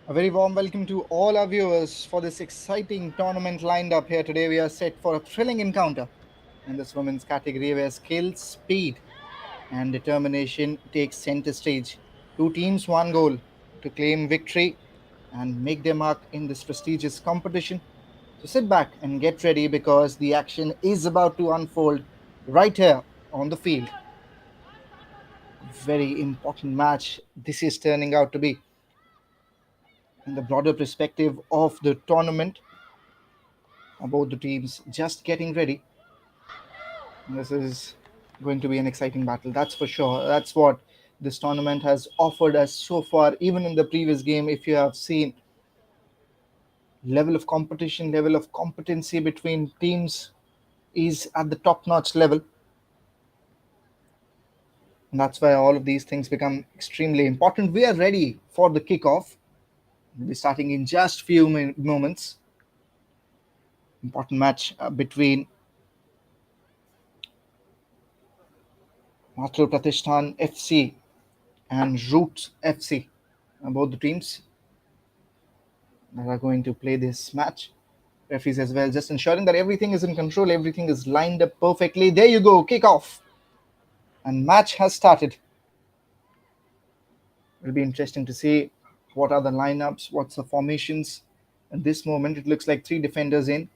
A very warm welcome to all our viewers for this exciting tournament lined up here today. We are set for a thrilling encounter in this women's category where skill, speed, and determination takes center stage. Two teams, one goal to claim victory and make their mark in this prestigious competition. So sit back and get ready because the action is about to unfold right here on the field. Very important match this is turning out to be in the broader perspective of the tournament. Both the teams just getting ready. This is going to be an exciting battle, that's for sure. That's what this tournament has offered us so far. Even in the previous game, if you have seen, level of competition, level of competency between teams is at the top notch level. And that's why all of these things become extremely important. We are ready for the kickoff. We'll be starting in just few moments. Important match between Maatruprathistana FC and Roots FC. Both the teams that are going to play this match. Referees as well, just ensuring that everything is in control, everything is lined up perfectly. There you go, kick off. And match has started. It'll be interesting to see what are the lineups, what's the formations. At this moment, it looks like three defenders in.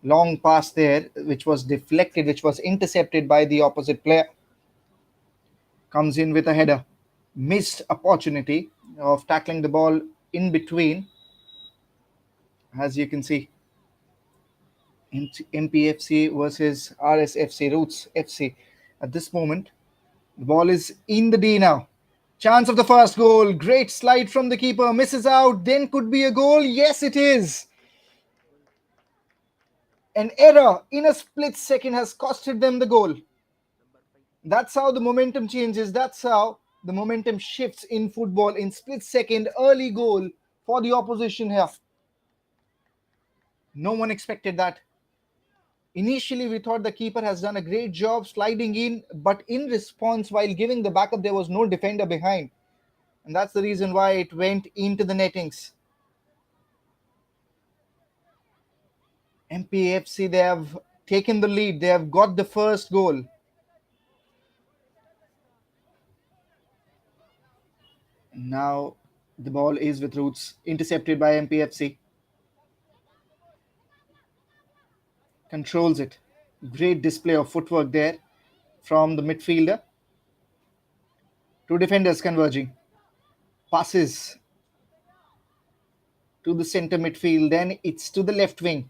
Long pass there, which was deflected, which was intercepted by the opposite player. Comes in with a header. Missed opportunity of tackling the ball in between, as you can see. MPFC versus RSFC, Roots FC. At this moment, the ball is in the D now. Chance of the first goal. Great slide from the keeper. Misses out. Then could be a goal. Yes, it is. An error in a split second has costed them the goal. That's how the momentum changes. That's how the momentum shifts in football. In split second, early goal for the opposition here. No one expected that. Initially, we thought the keeper has done a great job sliding in, but in response, while giving the backup, there was no defender behind. And that's the reason why it went into the nettings. MPFC, they have taken the lead. They have got the first goal. Now the ball is with Roots, intercepted by MPFC. Controls it. Great display of footwork there from the midfielder. Two defenders converging. Passes to the center midfield. Then it's to the left wing.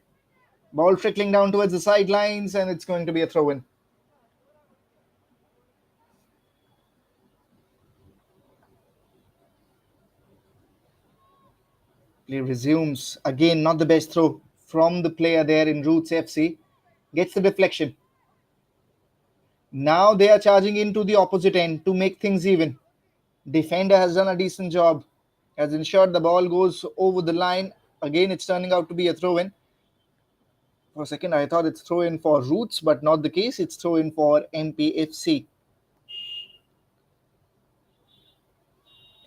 Ball trickling down towards the sidelines, and it's going to be a throw in. Play resumes. Again, not the best throw from the player there in Roots FC. Gets the deflection. Now they are charging into the opposite end to make things even. Defender has done a decent job. Has ensured the ball goes over the line. Again, it's turning out to be a throw in. For a second, I thought it's throw in for Roots, but not the case. It's throw in for MPFC.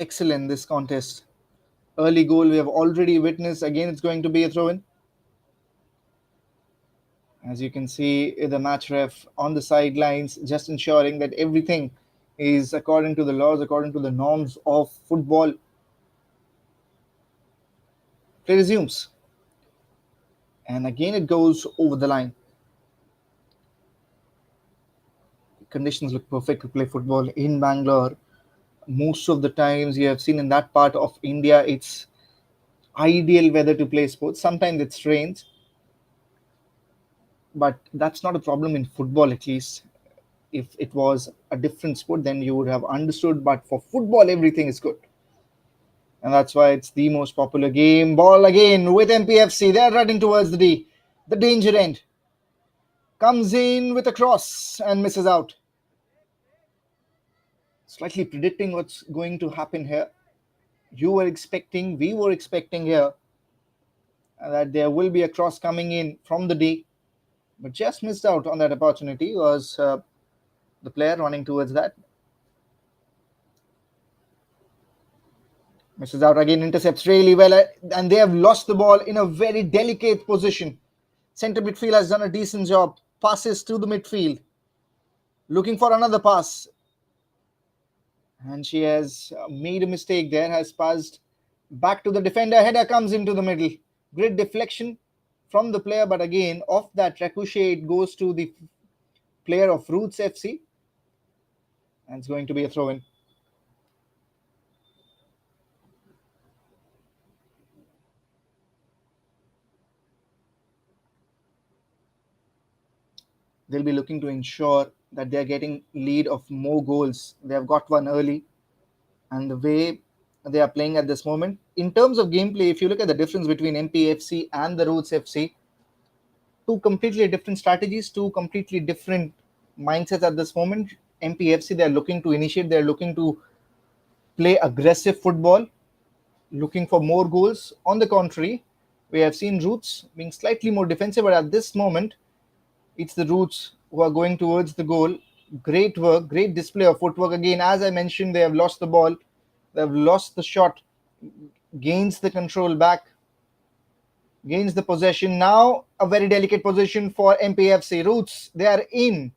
Excellent this contest. Early goal we have already witnessed. Again, it's going to be a throw in. As you can see, the match ref on the sidelines just ensuring that everything is according to the laws, according to the norms of football. Play resumes. And again, it goes over the line. Conditions look perfect to play football in Bangalore. Most of the times you have seen in that part of India, it's ideal weather to play sports. Sometimes it rains, but that's not a problem in football, at least. If it was a different sport, then you would have understood. But for football, everything is good. And that's why it's the most popular game. Ball again with MPFC. They're running towards the D. The danger end. Comes in with a cross and misses out. Slightly predicting what's going to happen here. You were expecting, we were expecting here that there will be a cross coming in from the D. But just missed out on that opportunity was the player running towards that. Misses out again, intercepts really well, and they have lost the ball in a very delicate position. Centre midfield has done a decent job. Passes to the midfield, looking for another pass, and she has made a mistake there. Has passed back to the defender. Header comes into the middle. Great deflection from the player, but again off that ricochet, it goes to the player of Roots FC, and it's going to be a throw in. They'll be looking to ensure that they're getting lead of more goals. They have got one early, and the way they are playing at this moment, in terms of gameplay, if you look at the difference between MPFC and the Roots FC, two completely different strategies, two completely different mindsets at this moment. MPFC, they're looking to initiate, they're looking to play aggressive football, looking for more goals. On the contrary, we have seen Roots being slightly more defensive, but at this moment, it's the Roots who are going towards the goal. Great work, great display of footwork. Again, as I mentioned, they have lost the ball, they have lost the shot, gains the control back, gains the possession. Now, a very delicate position for MPFC. Roots, they are in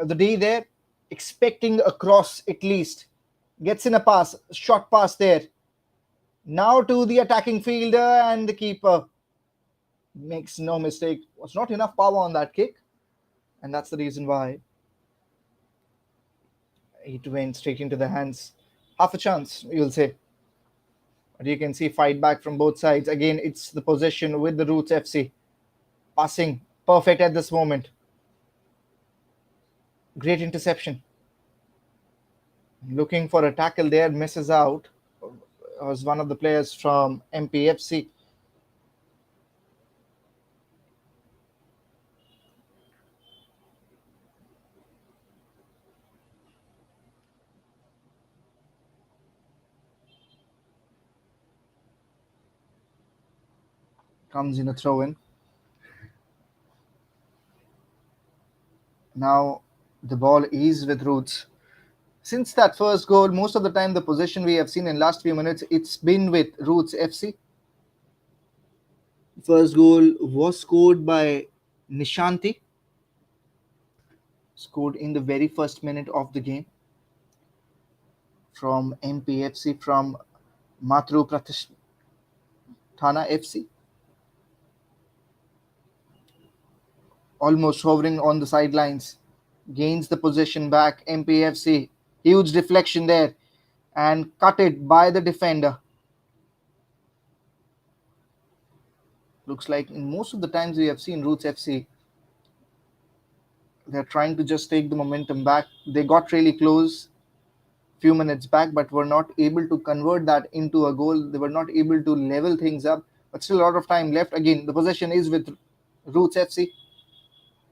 the D there, expecting a cross at least. Gets in a pass, short pass there. Now to the attacking fielder, and the keeper makes no mistake. Was not enough power on that kick, and that's the reason why it went straight into the hands. Half a chance, you'll say. But you can see fight back from both sides. Again, it's the possession with the Roots FC. Passing perfect at this moment. Great interception. Looking for a tackle there, misses out. Was one of the players from MPFC. Comes in a throw in. Now the ball is with Roots. Since that first goal, most of the time the possession we have seen in last few minutes, it's been with Roots FC. First goal was scored by Nishanti, scored in the very first minute of the game from MPFC, from Maatruprathistana FC. Almost hovering on the sidelines, gains the possession back. MPFC, huge deflection there, and cut it by the defender. Looks like in most of the times we have seen Roots FC, they're trying to just take the momentum back. They got really close few minutes back, but were not able to convert that into a goal. They were not able to level things up, but still a lot of time left. Again, the possession is with Roots FC.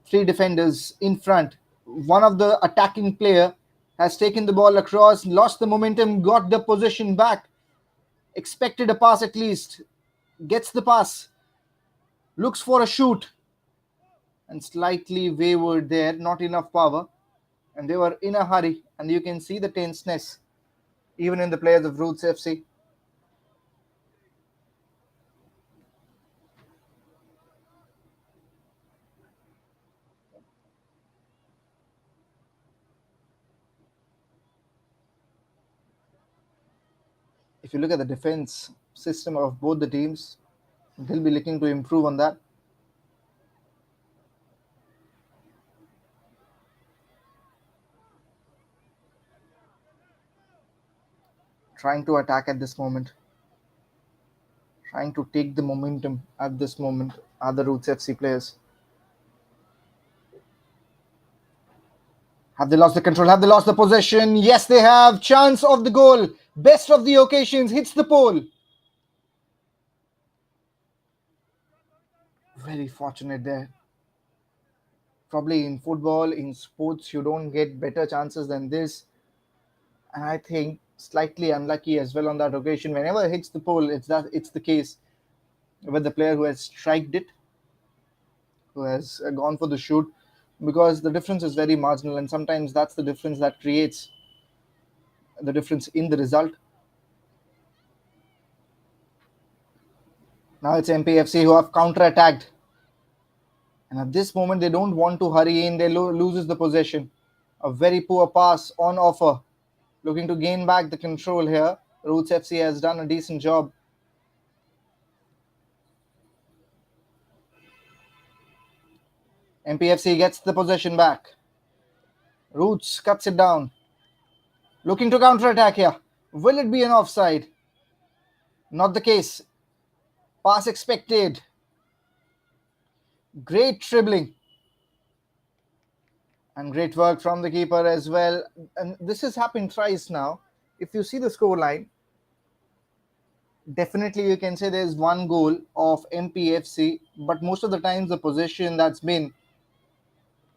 Three defenders in front. One of the attacking player has taken the ball across, lost the momentum, got the possession back. Expected a pass at least. Gets the pass. Looks for a shoot. And slightly wavered there. Not enough power. And they were in a hurry. And you can see the tenseness even in the players of Roots FC. If you look at the defense system of both the teams, they'll be looking to improve on that. Trying to attack at this moment, trying to take the momentum at this moment are the Roots FC players. Have they lost the control? Have they lost the possession? Yes, they have. Chance of the goal. Best of the occasions. Hits the pole. Very fortunate there. Probably in football, in sports, you don't get better chances than this. And I think slightly unlucky as well on that occasion. Whenever it hits the pole, it's the case with the player who has striked it, who has gone for the shoot, because the difference is very marginal, and sometimes that's the difference that creates the difference in the result. Now it's MPFC who have counter-attacked. And at this moment, they don't want to hurry in. They loses the possession. A very poor pass on offer. Looking to gain back the control here. Roots FC has done a decent job. MPFC gets the possession back. Roots cuts it down. Looking to counter-attack here. Will it be an offside? Not the case. Pass expected. Great dribbling. And great work from the keeper as well. And this has happened twice now. If you see the scoreline, definitely you can say there's one goal of MPFC, but most of the times the possession that's been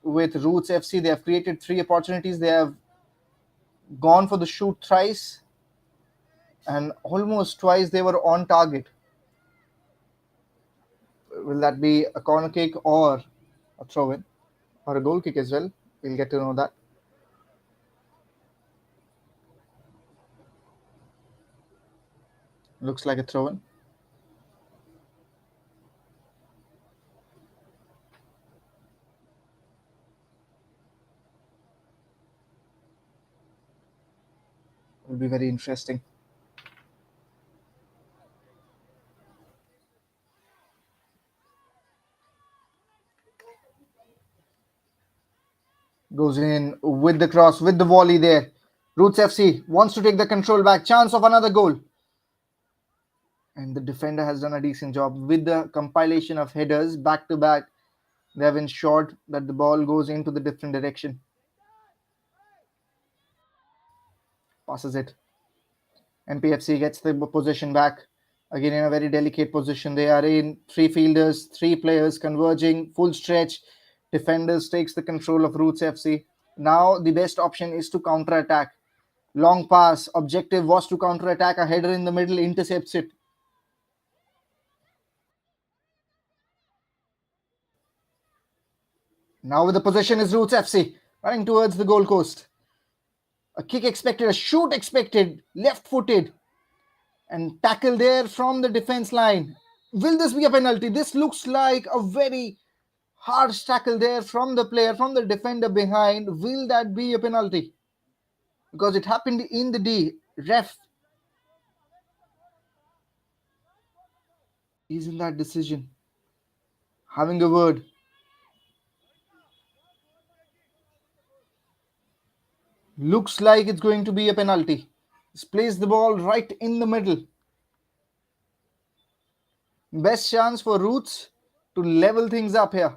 with Roots FC, they have created three opportunities. They have gone for the shoot thrice, and almost twice they were on target. Will that be a corner kick or a throw in or a goal kick as well? We'll get to know that. Looks like a throw in. Will be very interesting. Goes in with the cross, with the volley there. Roots FC wants to take the control back. Chance of another goal. And the defender has done a decent job with the compilation of headers back to back. They have ensured that the ball goes into the different direction. Passes it. MPFC gets the possession back. Again, in a very delicate position. They are in three fielders, three players converging, full stretch. Defenders takes the control of Roots FC. Now the best option is to counter-attack. Long pass. Objective was to counter-attack. A header in the middle intercepts it. Now with the possession is Roots FC. Running towards the goal post. A kick expected, a shoot expected. Left-footed. And tackle there from the defense line. Will this be a penalty? This looks like a very harsh tackle there from the player, from the defender behind. Will that be a penalty? Because it happened in the D. Ref is in that decision. Having a word. Looks like it's going to be a penalty. He's placed the ball right in the middle. Best chance for Roots to level things up here.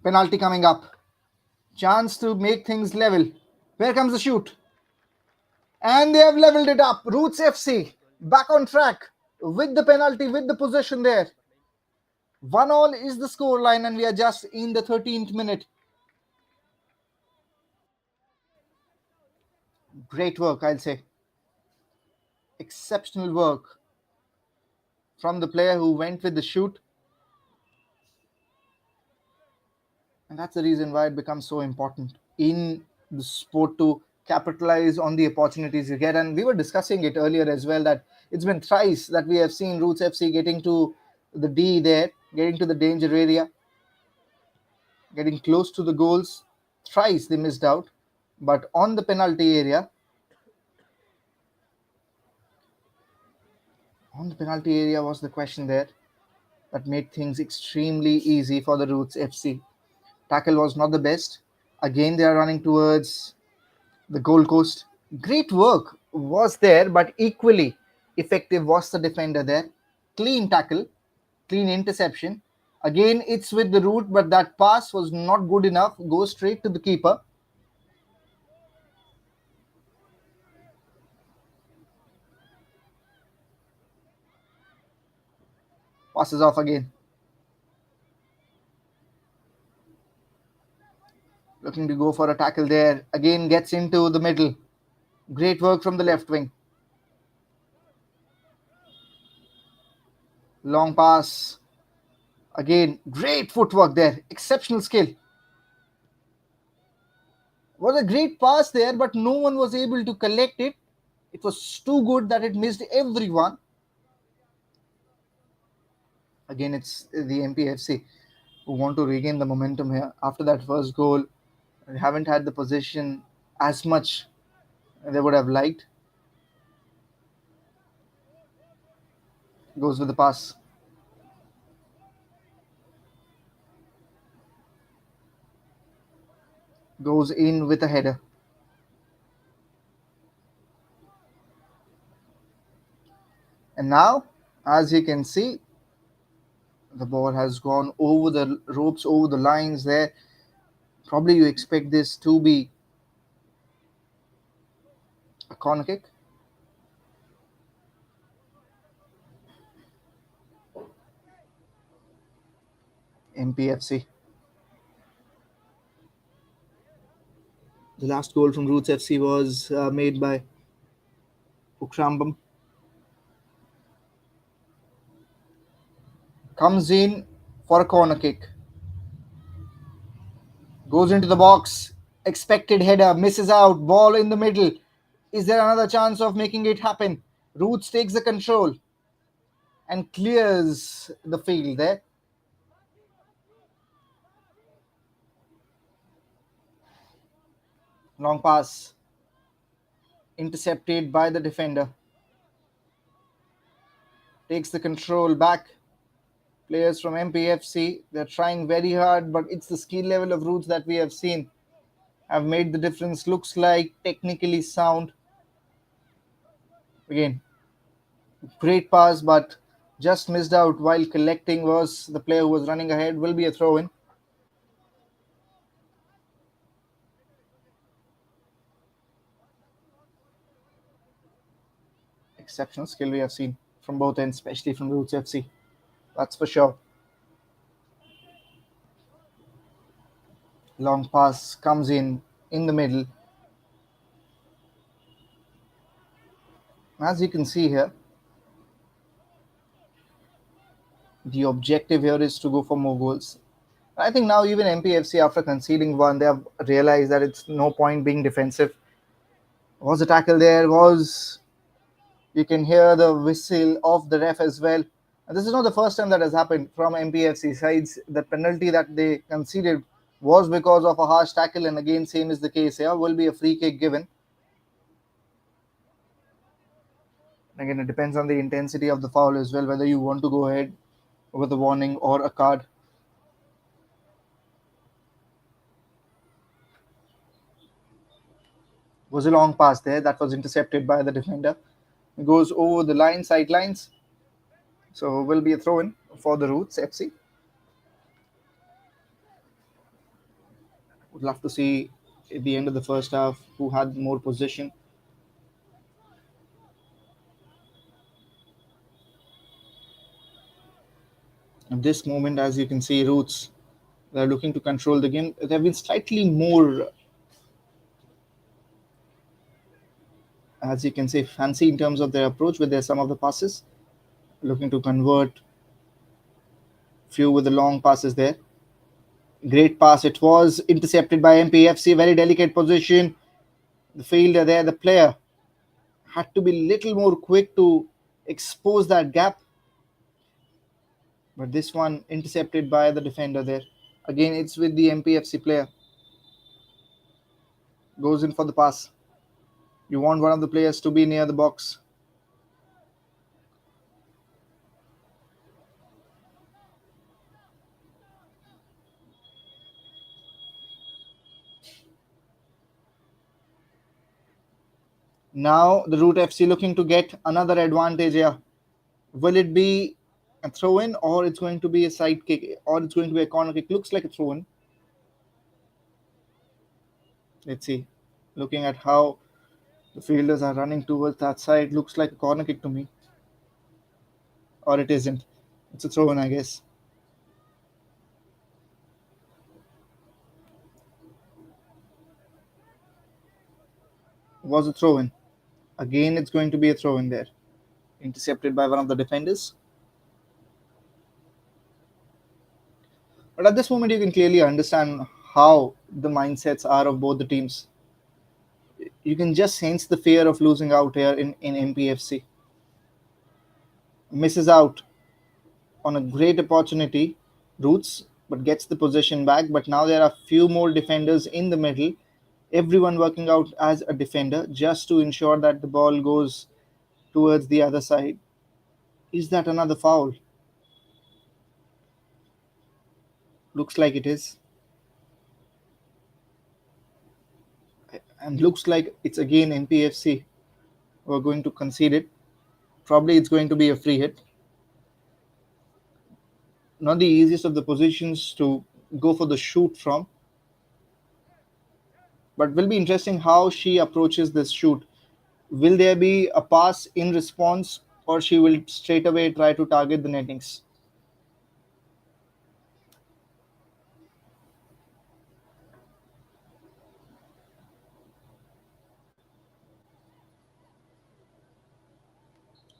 Penalty coming up. Chance to make things level. Where comes the shoot? And they have leveled it up. Roots FC back on track with the penalty, with the possession there. 1-1 is the scoreline, and we are just in the 13th minute. Great work, I'll say. Exceptional work from the player who went with the shoot. And that's the reason why it becomes so important in the sport to capitalize on the opportunities you get. And we were discussing it earlier as well, that it's been thrice that we have seen Roots FC getting to the D there, getting to the danger area, getting close to the goals. Thrice they missed out. But on the penalty area, was the question there that made things extremely easy for the Roots FC. Tackle was not the best. Again, they are running towards the goal post. Great work was there, but equally effective was the defender there. Clean tackle, clean interception. Again, it's with the root, but that pass was not good enough. Goes straight to the keeper. Passes off again. Looking to go for a tackle there. Again, gets into the middle. Great work from the left wing. Long pass. Again, great footwork there, exceptional skill. Was a great pass there, but no one was able to collect it. It was too good that it missed everyone. Again, it's the MPFC who want to regain the momentum here after that first goal. They haven't had the possession as much they would have liked. Goes with the pass. Goes in with a header. And now, as you can see, the ball has gone over the ropes, over the lines there. Probably you expect this to be a corner kick. MPFC. The last goal from Roots FC was made by Ukrambam. Comes in for a corner kick. Goes into the box. Expected header. Misses out. Ball in the middle. Is there another chance of making it happen? Roots takes the control and clears the field there. Long pass. Intercepted by the defender. Takes the control back. Players from MPFC, they're trying very hard, but it's the skill level of Roots that we have seen have made the difference. Looks like technically sound. Again, great pass, but just missed out while collecting was the player who was running ahead. Will be a throw in. Exceptional skill we have seen from both ends, especially from Roots FC. That's for sure. Long pass comes in the middle. As you can see here, the objective here is to go for more goals. I think now even MPFC, after conceding one, they have realized that it's no point being defensive. Was a tackle there? Was you can hear the whistle of the ref as well. And this is not the first time that has happened from MPFC sides. The penalty that they conceded was because of a harsh tackle, and again, same is the case here. Will be a free kick given. Again, it depends on the intensity of the foul as well, whether you want to go ahead with a warning or a card. Was a long pass there that was intercepted by the defender. It goes over the line, sidelines. So will be a throw in for the Roots FC. Would love to see at the end of the first half who had more possession. At this moment, as you can see, Roots, they're looking to control the game. They've been slightly more, as you can say, fancy in terms of their approach with their some of the passes. Looking to convert few with the long passes there. Great pass. It was intercepted by MPFC. Very delicate position. The fielder there, the player, had to be little more quick to expose that gap. But this one intercepted by the defender there. Again, it's with the MPFC player. Goes in for the pass. You want one of the players to be near the box. Now the Root FC looking to get another advantage here. Will it be a throw in, or it's going to be a side kick, or it's going to be a corner kick? Looks like a throw in. Let's see. Looking at how the fielders are running towards that side, looks like a corner kick to me. Or it isn't. It's a throw in, I guess. Was a throw in. Again, it's going to be a throw in. There. Intercepted by one of the defenders. But at this moment, you can clearly understand how the mindsets are of both the teams. You can just sense the fear of losing out here in MPFC. Misses out on a great opportunity, Roots, but gets the possession back. But now there are few more defenders in the middle, everyone working out as a defender just to ensure that the ball goes towards the other side. Is that another foul? Looks like it is. And looks like it's again NPFC who are going to concede it. Probably it's going to be a free hit. Not the easiest of the positions to go for the shoot from, but will be interesting how she approaches this shoot. Will there be a pass in response, or she will straight away try to target the nettings?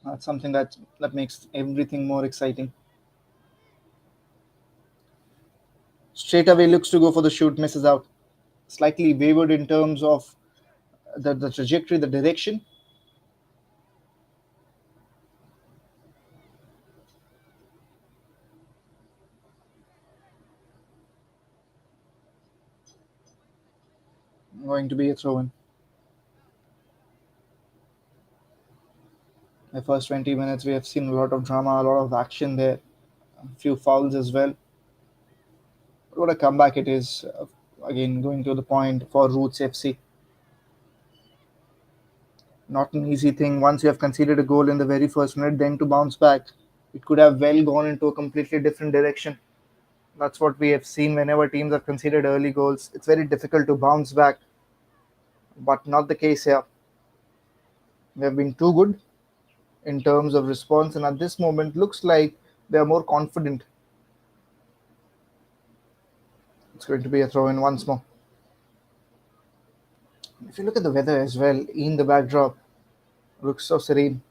That's something that makes everything more exciting. Straight away looks to go for the shoot, misses out. Slightly wavered in terms of the trajectory, the direction. Going to be a throw in. The first 20 minutes, we have seen a lot of drama, a lot of action there, a few fouls as well. But what a comeback it is. Again, going to the point for Roots FC. Not an easy thing once you have conceded a goal in the very first minute, then to bounce back. It could have well gone into a completely different direction. That's what we have seen whenever teams have conceded early goals. It's very difficult to bounce back, but not the case here. They have been too good in terms of response, and at this moment, looks like they are more confident. It's going to be a throw in once more. If you look at the weather as well in the backdrop, looks so serene.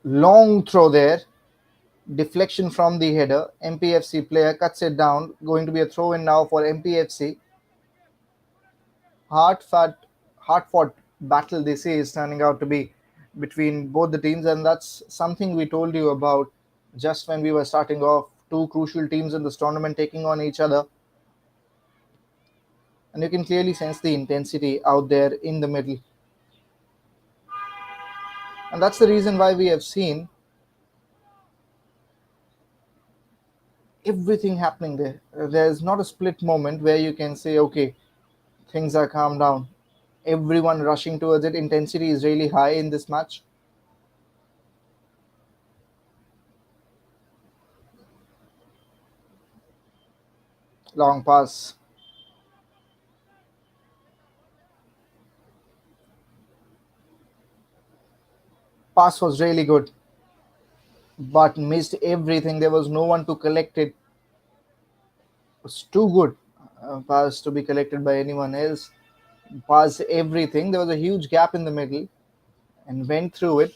Long throw there, deflection from the header. MPFC player cuts it down. Going to be a throw in now for MPFC. Hard fought battle they say is turning out to be between both the teams, and that's something we told you about just when we were starting off. Two crucial teams in this tournament taking on each other, and you can clearly sense the intensity out there in the middle. And that's the reason why we have seen everything happening there. There's not a split moment where you can say, okay, things are calmed down. Everyone rushing towards it. Intensity is really high in this match. Long pass. Pass was really good, but missed everything. There was no one to collect it. It was too good. Pass to be collected by anyone else. Pass everything. There was a huge gap in the middle and went through it.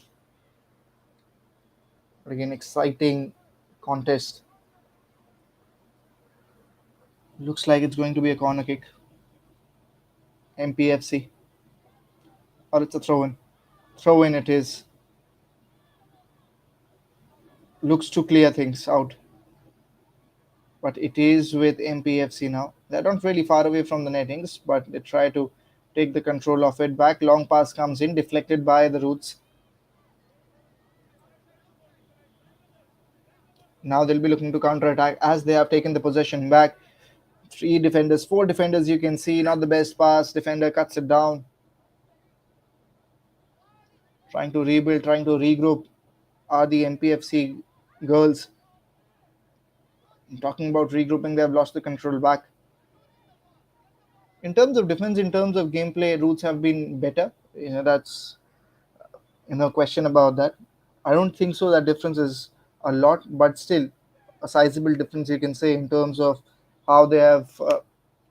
But again, exciting contest. Looks like it's going to be a corner kick. MPFC. Or it's a throw in. Throw in it is. Looks to clear things out. But it is with MPFC now. They're not really far away from the nettings, but they try to take the control of it back. Long pass comes in, deflected by the Roots. Now they'll be looking to counter attack as they have taken the possession back. Three defenders, four defenders, you can see. Not the best pass. Defender cuts it down. Trying to rebuild, trying to regroup are the MPFC girls. Talking about regrouping, they have lost the control back. In terms of defense, in terms of gameplay, Roots have been better. That's question about that. I don't think so. That difference is a lot, but still a sizable difference you can say in terms of how they have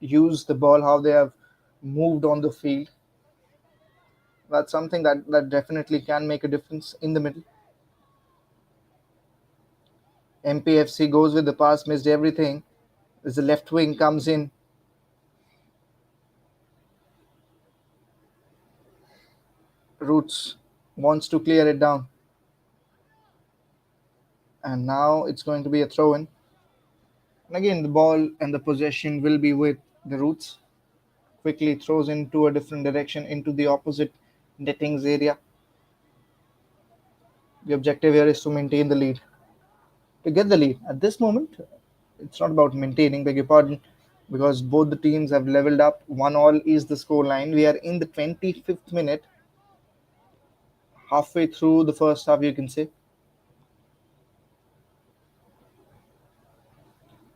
used the ball, how they have moved on the field. That's something that definitely can make a difference in the middle. MPFC goes with the pass, missed everything. As the left wing comes in, Roots wants to clear it down. And now it's going to be a throw in. And again, the ball and the possession will be with the Roots. Quickly throws into a different direction into the opposite nettings area. The objective here is to maintain the lead. To get the lead. At this moment, it's not about maintaining, beg your pardon, because both the teams have leveled up. 1-all is the score line. We are in the 25th minute, halfway through the first half, you can say.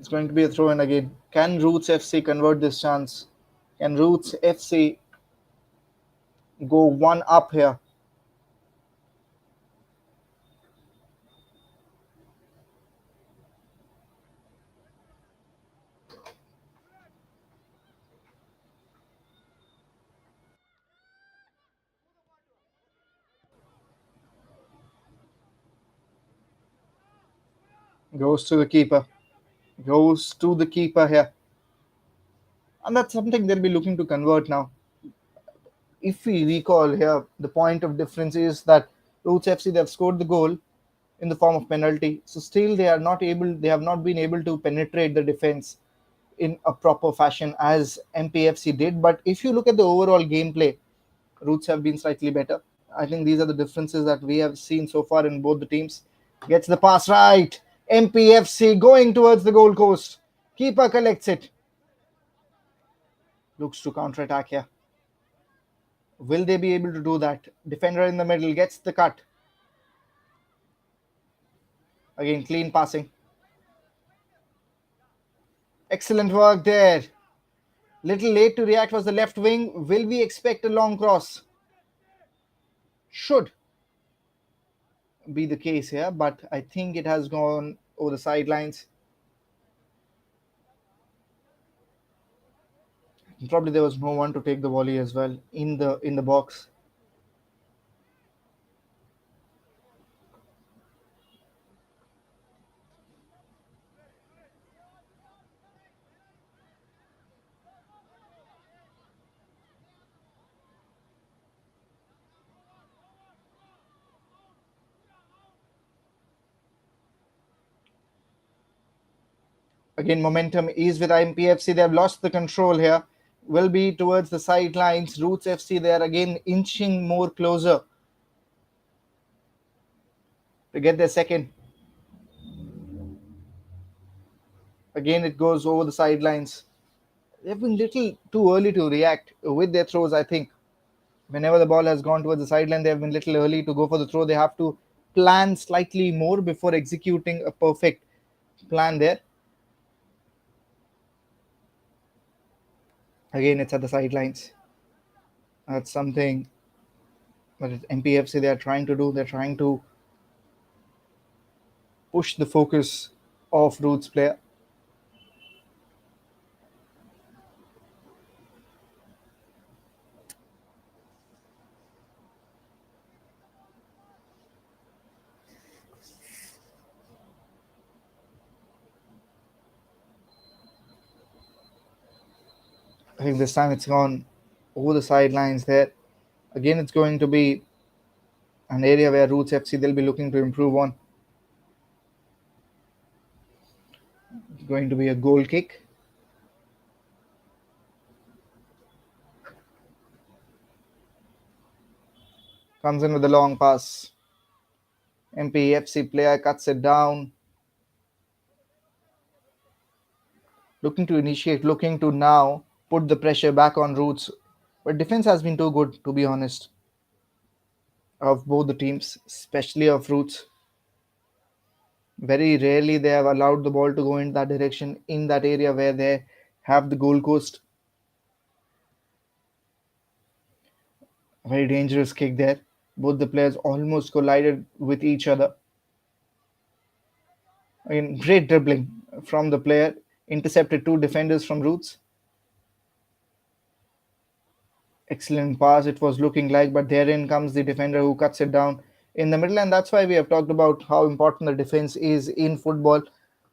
It's going to be a throw in again. Can Roots FC convert this chance? Can Roots FC go one up here? Goes to the keeper. Goes to the keeper here. And that's something they'll be looking to convert now. If we recall here, the point of difference is that Roots FC, they've scored the goal in the form of penalty. So still they have not been able to penetrate the defense in a proper fashion as MPFC did. But if you look at the overall gameplay, Roots have been slightly better. I think these are the differences that we have seen so far in both the teams. Gets the pass right. MPFC going towards the goal post. Keeper collects it. Looks to counter attack here. Will they be able to do that? Defender in the middle gets the cut. Again, clean passing. Excellent work there. Little late to react was the left wing. Will we expect a long cross? Should be the case here, but I think it has gone over the sidelines. Probably there was no one to take the volley as well in the box. Again, momentum is with MPFC. They have lost the control here. Will be towards the sidelines. Roots FC, they are again inching more closer to get their second. Again, it goes over the sidelines. They've been little too early to react with their throws, I think. Whenever the ball has gone towards the sideline, they have been little early to go for the throw. They have to plan slightly more before executing a perfect plan there. Again, it's at the sidelines. That's something that MPFC they are trying to do. They're trying to push the focus of Roots player. I think this time it's gone over the sidelines there. Again, it's going to be an area where Roots FC they'll be looking to improve on. It's going to be a goal kick. Comes in with a long pass. MPFC player cuts it down. Looking to initiate, looking to now put the pressure back on Roots. But defense has been too good, to be honest, of both the teams, especially of Roots. Very rarely they have allowed the ball to go in that direction in that area where they have the goal post. Very dangerous kick there. Both the players almost collided with each other. Again, great dribbling from the player. Intercepted two defenders from Roots. Excellent pass it was looking like, but therein comes the defender who cuts it down. in the middle, and that's why we have talked about how important the defense is in football.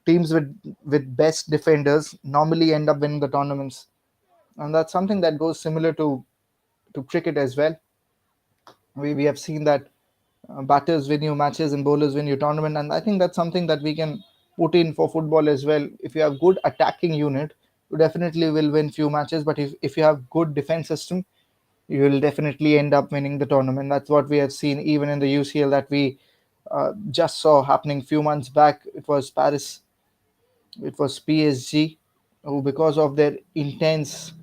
Teams with best defenders normally end up winning the tournaments, and that's something that goes similar to cricket as well. We have seen that batters win you matches and bowlers win you tournament, and I think that's something that we can put in for football as well. If you have good attacking unit, you definitely will win few matches, but if you have good defense system, you will definitely end up winning the tournament. That's what we have seen even in the UCL that we just saw happening few months back. It was Paris, it was PSG, who because of their intense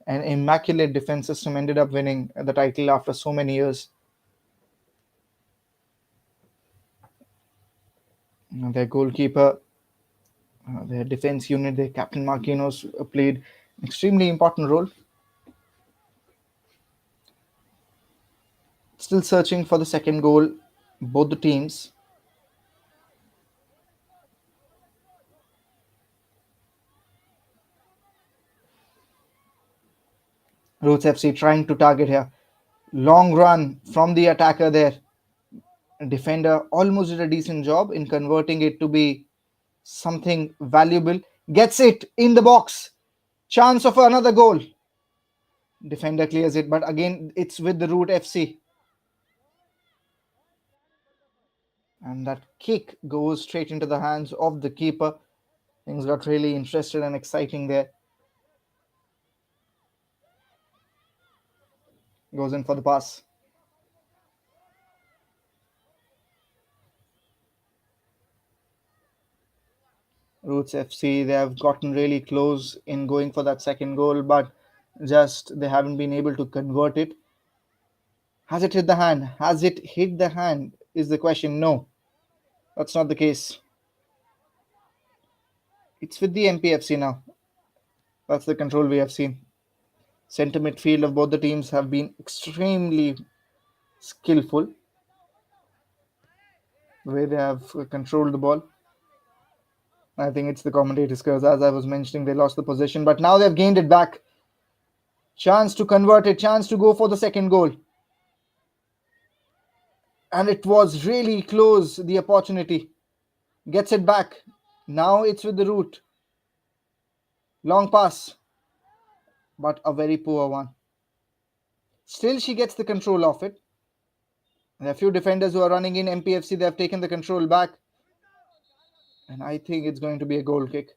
and immaculate defense system ended up winning the title after so many years. Their goalkeeper, their defense unit, their captain Marquinhos played an extremely important role. Still searching for the second goal, both the teams. Roots FC trying to target here. Long run from the attacker there. Defender almost did a decent job in converting it to be something valuable. Gets it in the box. Chance of another goal. Defender clears it, but again, it's with the Root FC. And that kick goes straight into the hands of the keeper. Things got really interested and exciting there. Goes in for the pass. Roots FC, they have gotten really close in going for that second goal, but just they haven't been able to convert it. Has it hit the hand? Has it hit the hand? Is the question. No, that's not the case. It's with the MPFC now. That's the control we have seen. Centre midfield of both the teams have been extremely skillful the way they have controlled the ball. I think it's the commentators because, as I was mentioning, they lost the possession, but now they've gained it back. Chance to convert it, chance to go for the second goal. And it was really close, the opportunity. Gets it back. Now it's with the root. Long pass, but a very poor one. Still, she gets the control of it. There are a few defenders who are running in MPFC. They have taken the control back. And I think it's going to be a goal kick.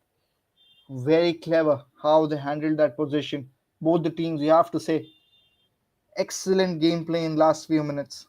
Very clever how they handled that position. Both the teams, you have to say, excellent gameplay in last few minutes.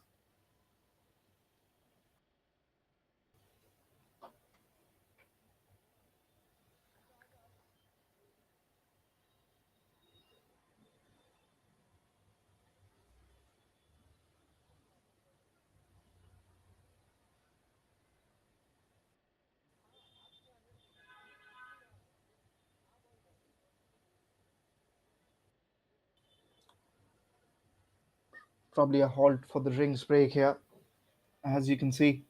Probably a halt for the drinks break here. As you can see,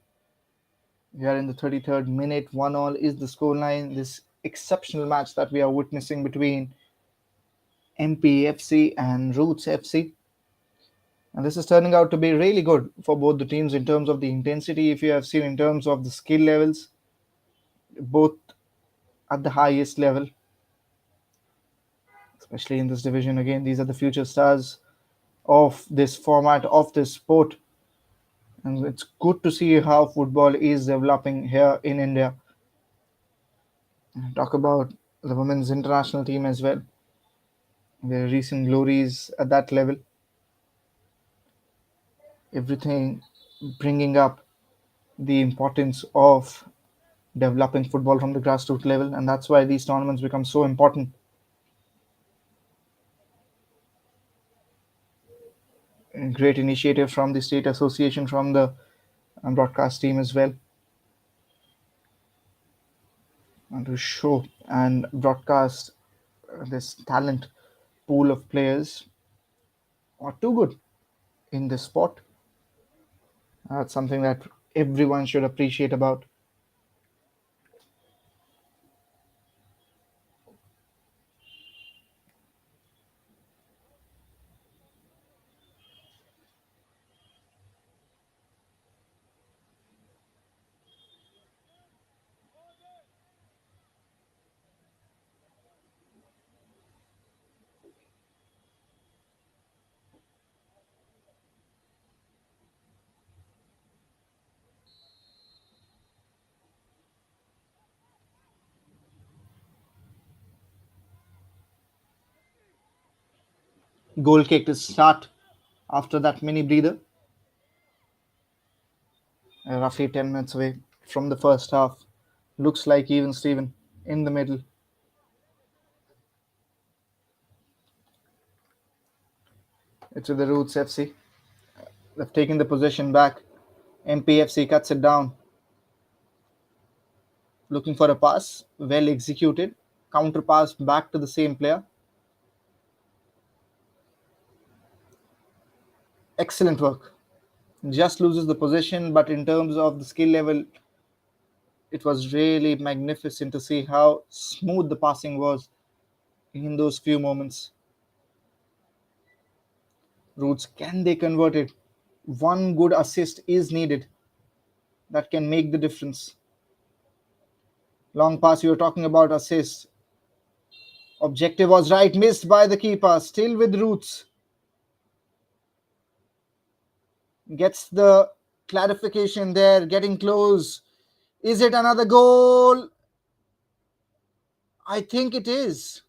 we are in the 33rd minute. 1-all is the scoreline. This exceptional match that we are witnessing between MPFC and Roots FC. And this is turning out to be really good for both the teams in terms of the intensity. If you have seen in terms of the skill levels, both at the highest level, especially in this division. Again, these are the future stars of this format, of this sport. And it's good to see how football is developing here in India. Talk about the women's international team as well. Their recent glories at that level. Everything bringing up the importance of developing football from the grassroots level, and that's why these tournaments become so important. A great initiative from the state association, from the broadcast team as well, and to show and broadcast this talent pool of players are too good in this sport. That's something that everyone should appreciate about. Goal kick to start after that mini breather. Roughly 10 minutes away from the first half. Looks like even Steven in the middle. It's with the Roots FC. They've taken the possession back. MPFC cuts it down. Looking for a pass. Well executed. Counter pass back to the same player. Excellent work. Just loses the possession, but in terms of the skill level, it was really magnificent to see how smooth the passing was in those few moments. Roots, can they convert it? One good assist is needed that can make the difference. Long pass, you were talking about assist. Objective was right, missed by the keeper. Still with Roots. Gets the clarification there, getting close. Is it another goal? I think it is.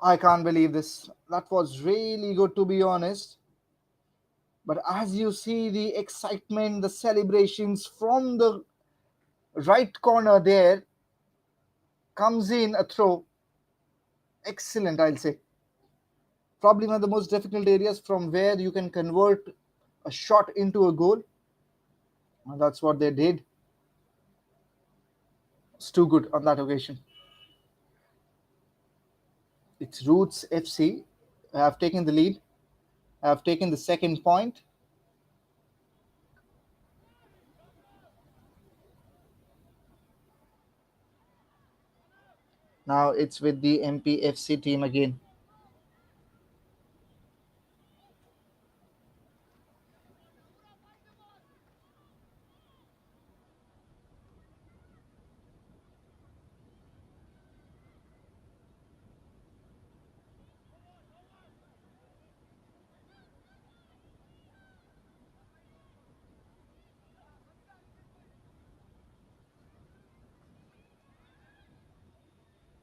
I can't believe this. That was really good, to be honest. But as you see the excitement, the celebrations from the right corner there, comes in a throw. Excellent, I'll say. Probably one of the most difficult areas from where you can convert a shot into a goal. And that's what they did. It's too good on that occasion. It's Roots FC. Have taken the lead. Have taken the second point. Now it's with the MPFC team again.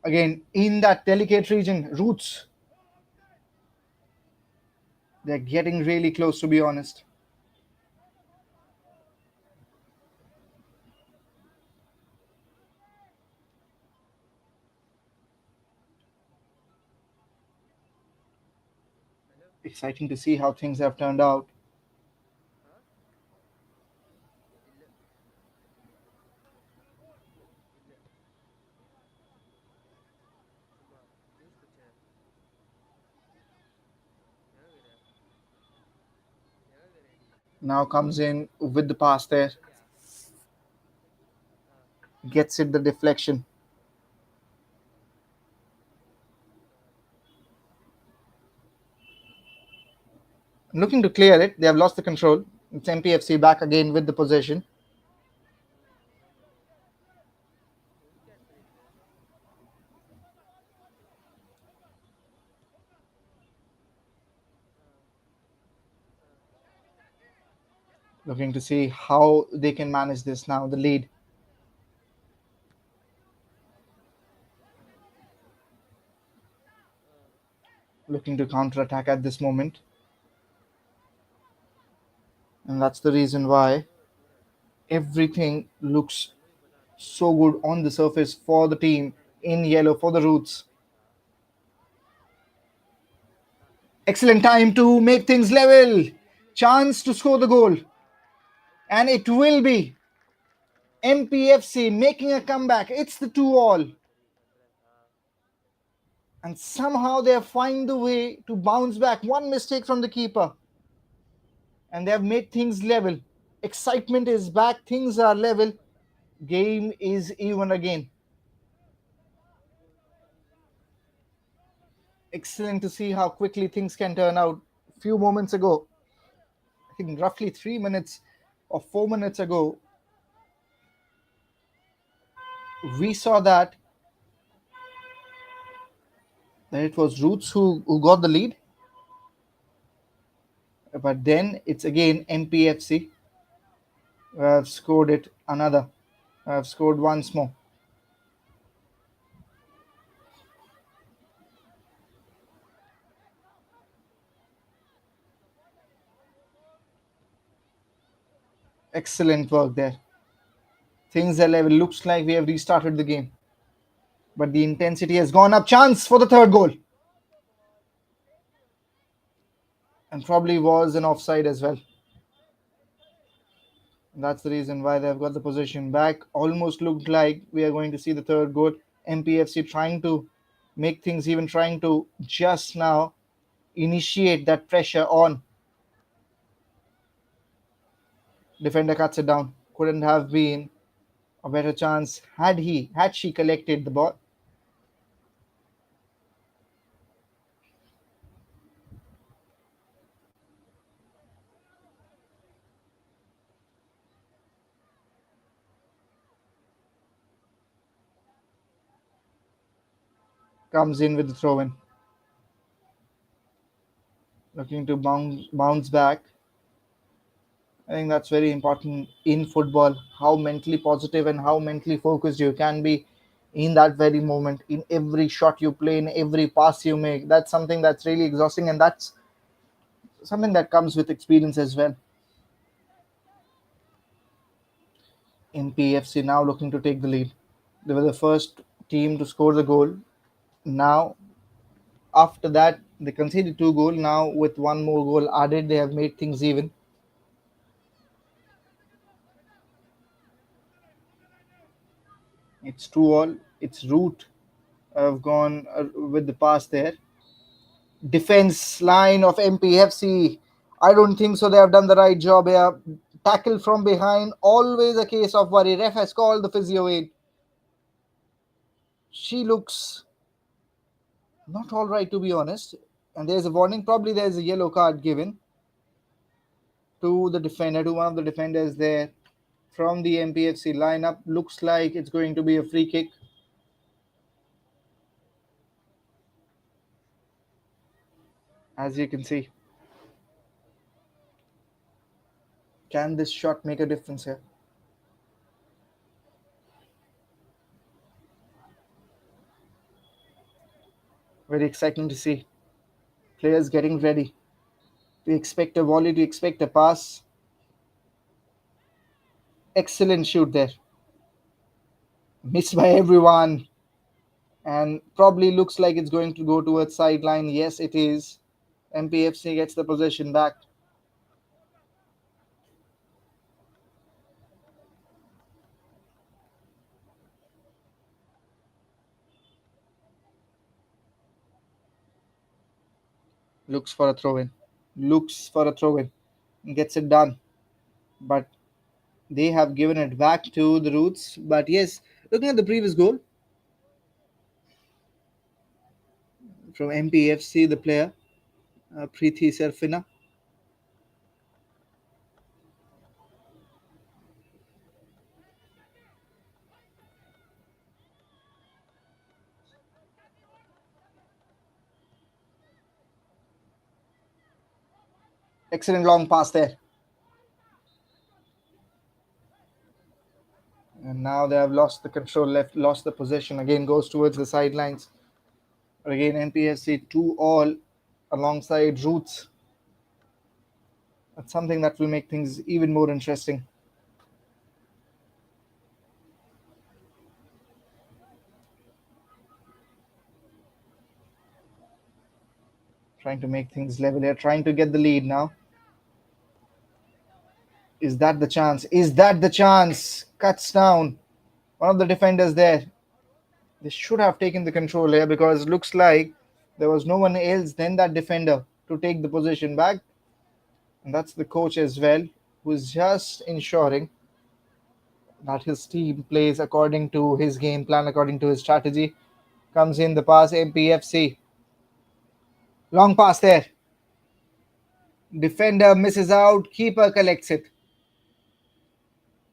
Again, in that delicate region, Roots, they're getting really close, to be honest. Exciting to see how things have turned out. Now comes in with the pass there, gets it the deflection. Looking to clear it, they have lost the control. It's MPFC back again with the possession. Looking to see how they can manage this now, the lead. Looking to counter attack at this moment. And that's the reason why everything looks so good on the surface for the team in yellow for the Roots. Excellent time to make things level. Chance to score the goal. And it will be MPFC making a comeback. It's the 2-all. And somehow they have find the way to bounce back. One mistake from the keeper. And they have made things level. Excitement is back. Things are level. Game is even again. Excellent to see how quickly things can turn out. A few moments ago, I think roughly 3 minutes or 4 minutes ago, we saw that it was Roots who got the lead. But then it's again MPFC who have scored it another. Have scored once more. Excellent work there. Things are level. Looks like we have restarted the game. But the intensity has gone up. Chance for the third goal. And probably was an offside as well. That's the reason why they've got the possession back. Almost looked like we are going to see the third goal. MPFC trying to make things even, trying to just now initiate that pressure on. Defender cuts it down. Couldn't have been a better chance had she collected the ball. Comes in with the throw in. Looking to bounce back. I think that's very important in football. How mentally positive and how mentally focused you can be in that very moment, in every shot you play, in every pass you make. That's something that's really exhausting, and that's something that comes with experience as well. MPFC now looking to take the lead. They were the first team to score the goal. Now, after that, they conceded two goals. Now, with one more goal added, they have made things even. It's 2-all. It's Root have gone with the pass there. Defense line of MPFC. I don't think so. They have done the right job here. Tackle from behind. Always a case of worry. Ref has called the physio in. She looks not all right, to be honest. And there's a warning. Probably there's a yellow card given to the defender, to one of the defenders there from the MPFC lineup. Looks like it's going to be a free kick. As you can see, can this shot make a difference here? Very exciting to see. Players getting ready. To expect a volley, to expect a pass. Excellent shoot there. Missed by everyone. And probably looks like it's going to go towards sideline. Yes, it is. MPFC gets the possession back. Looks for a throw in. Looks for a throw in. Gets it done. But they have given it back to the Roots. But yes, looking at the previous goal from MPFC, the player, Preeti Serfina. Excellent long pass there. And now they have lost the control, lost the possession. Again, goes towards the sidelines. But again, MPFC 2-all alongside Roots. That's something that will make things even more interesting. Trying to make things level here, trying to get the lead now. Is that the chance? Is that the chance? Cuts down one of the defenders there. They should have taken the control here because it looks like there was no one else than that defender to take the position back. And that's the coach as well, who's just ensuring that his team plays according to his game plan, according to his strategy. Comes in the pass, MPFC. Long pass there. Defender misses out, keeper collects it.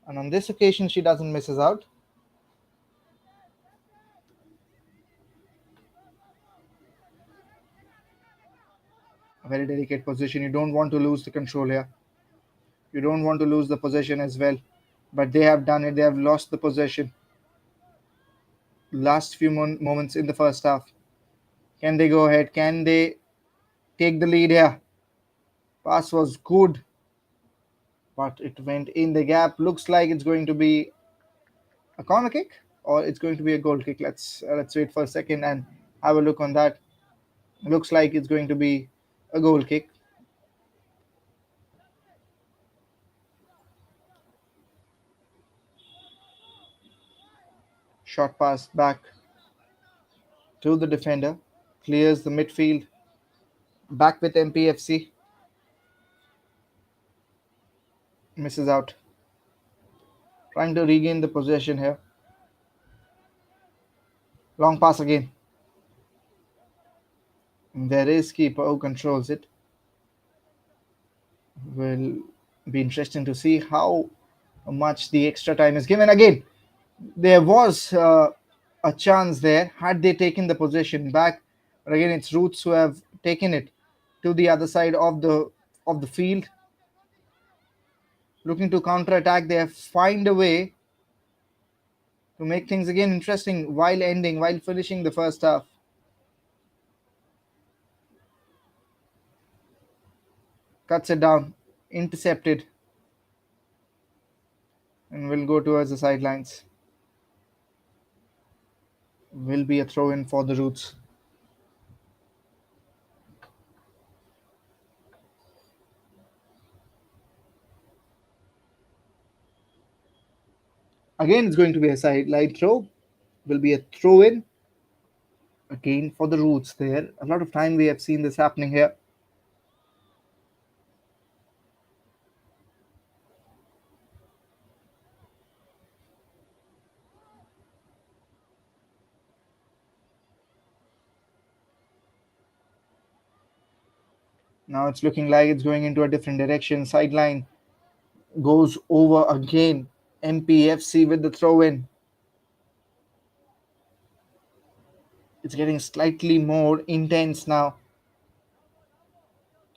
And on this occasion, she doesn't misses out. A very delicate position. You don't want to lose the control here. You don't want to lose the possession as well. But they have done it. They have lost the possession. Last few moments in the first half. Can they go ahead? Can they take the lead here? Pass was good. but it went in the gap. Looks like it's going to be a corner kick or it's going to be a goal kick. Let's wait for a second and have a look on that. Looks like it's going to be a goal kick. Short pass back to the defender, clears the midfield, back with MPFC, misses out. Trying to regain the possession here. Long pass again. There is keeper who controls it. Will be interesting to see how much the extra time is given. Again, there was a chance there had they taken the possession back, but again, it's Roots who have taken it to the other side of the field, looking to counter attack. They have find a way to make things again interesting while finishing the first half. Cuts it down, intercepted, and will go towards the sidelines. Will be a throw in for the Roots. Again, it's going to be a sideline throw. Will be a throw in again for the Roots there. A lot of time we have seen this happening here. Now it's looking like it's going into a different direction. Sideline goes over again. MPFC with the throw in. It's getting slightly more intense now.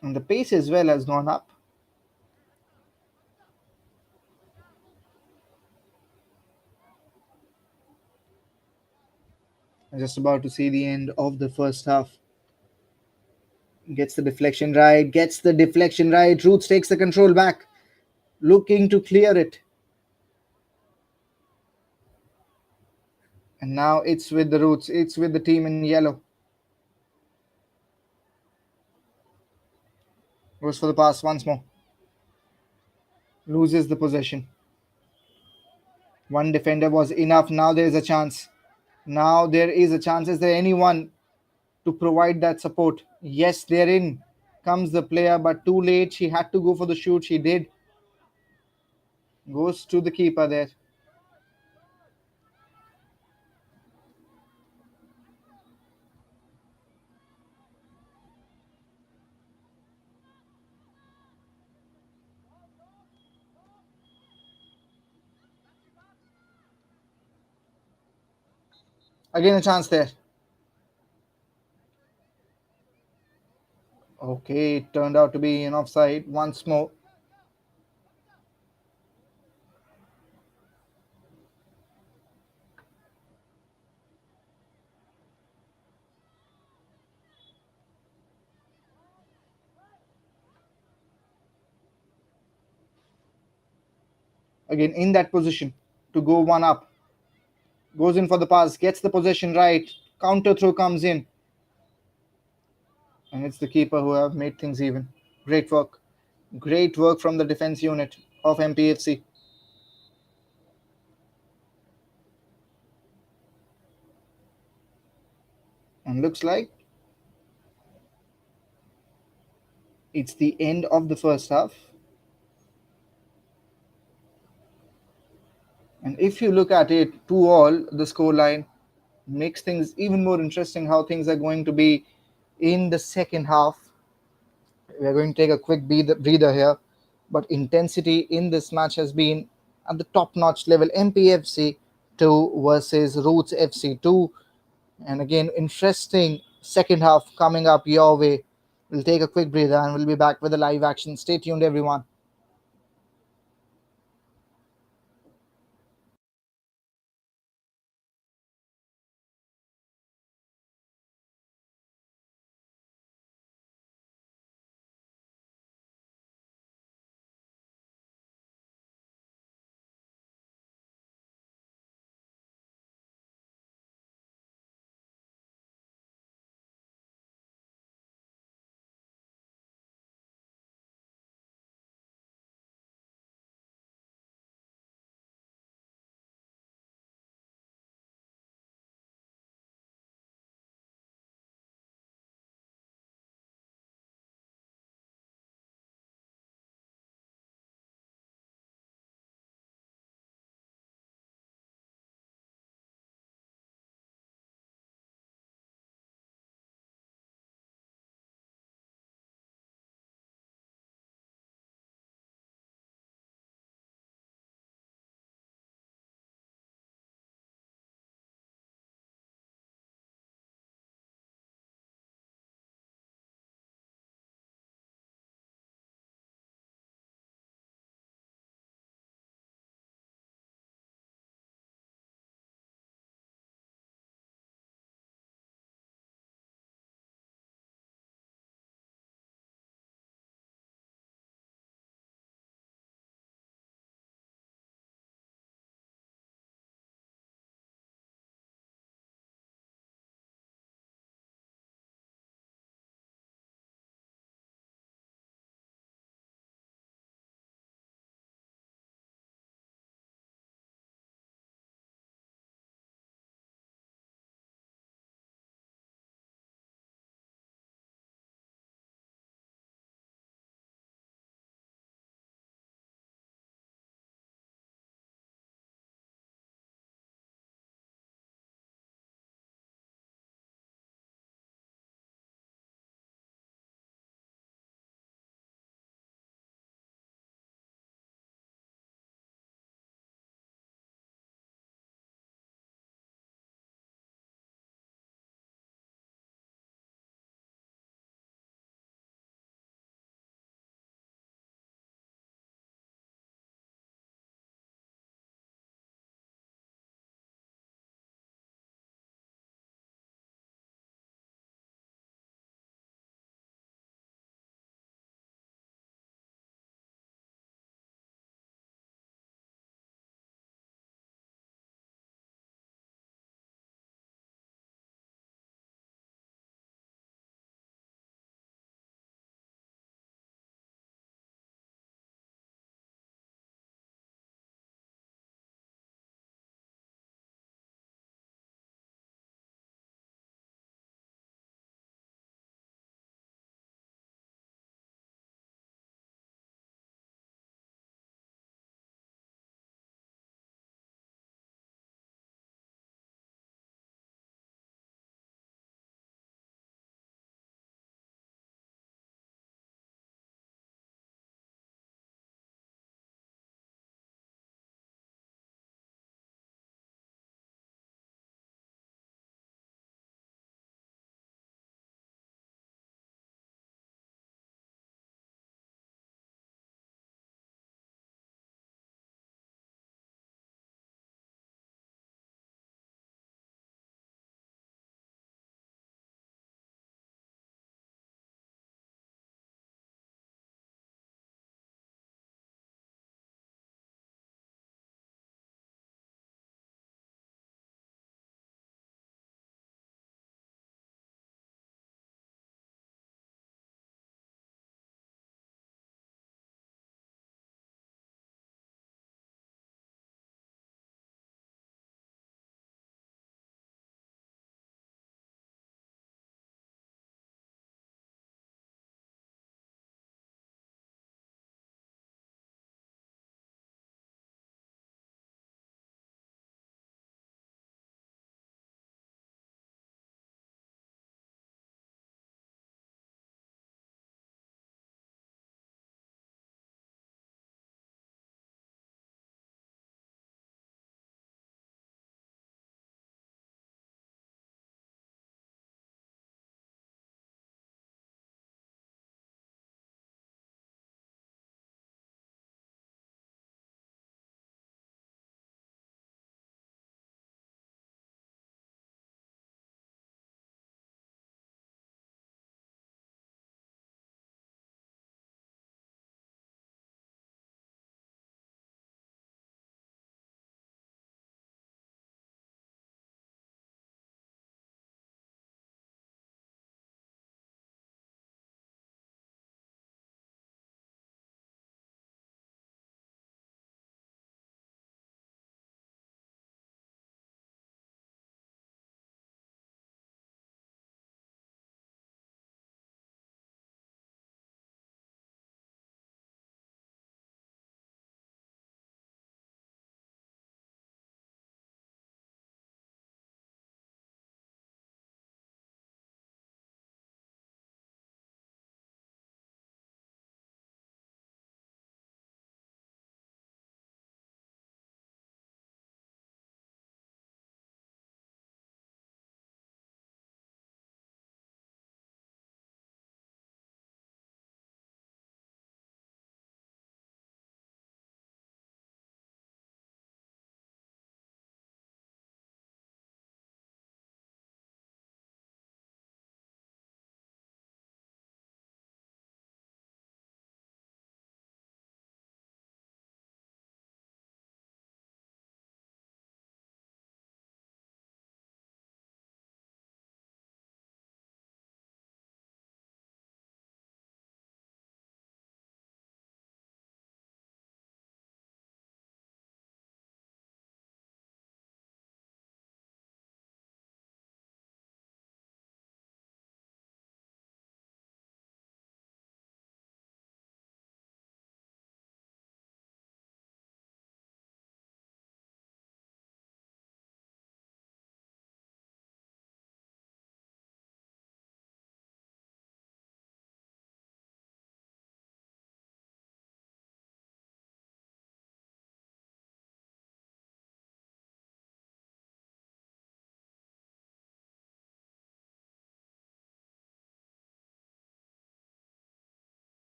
And the pace as well has gone up. I'm just about to see the end of the first half. Gets the deflection right. Gets the deflection right. Roots takes the control back. Looking to clear it. And now it's with the Roots. It's with the team in yellow. Goes for the pass once more. Loses the possession. One defender was enough. Now there is a chance. Now there is a chance. Is there anyone to provide that support? Yes, therein comes the player, but too late. She had to go for the shoot. She did. Goes to the keeper there. Again, a chance there. Okay, it turned out to be an offside once more. Again, in that position to go one up. Goes in for the pass, gets the possession right. Counter throw comes in. And it's the keeper who have made things even. Great work. Great work from the defense unit of MPFC. And looks like it's the end of the first half. And if you look at it, 2-all, the scoreline makes things even more interesting how things are going to be in the second half. We're going to take a quick breather here, but intensity in this match has been at the top notch level. MPFC 2 versus Roots FC 2. And again, interesting second half coming up your way. We'll take a quick breather and we'll be back with the live action. Stay tuned, everyone.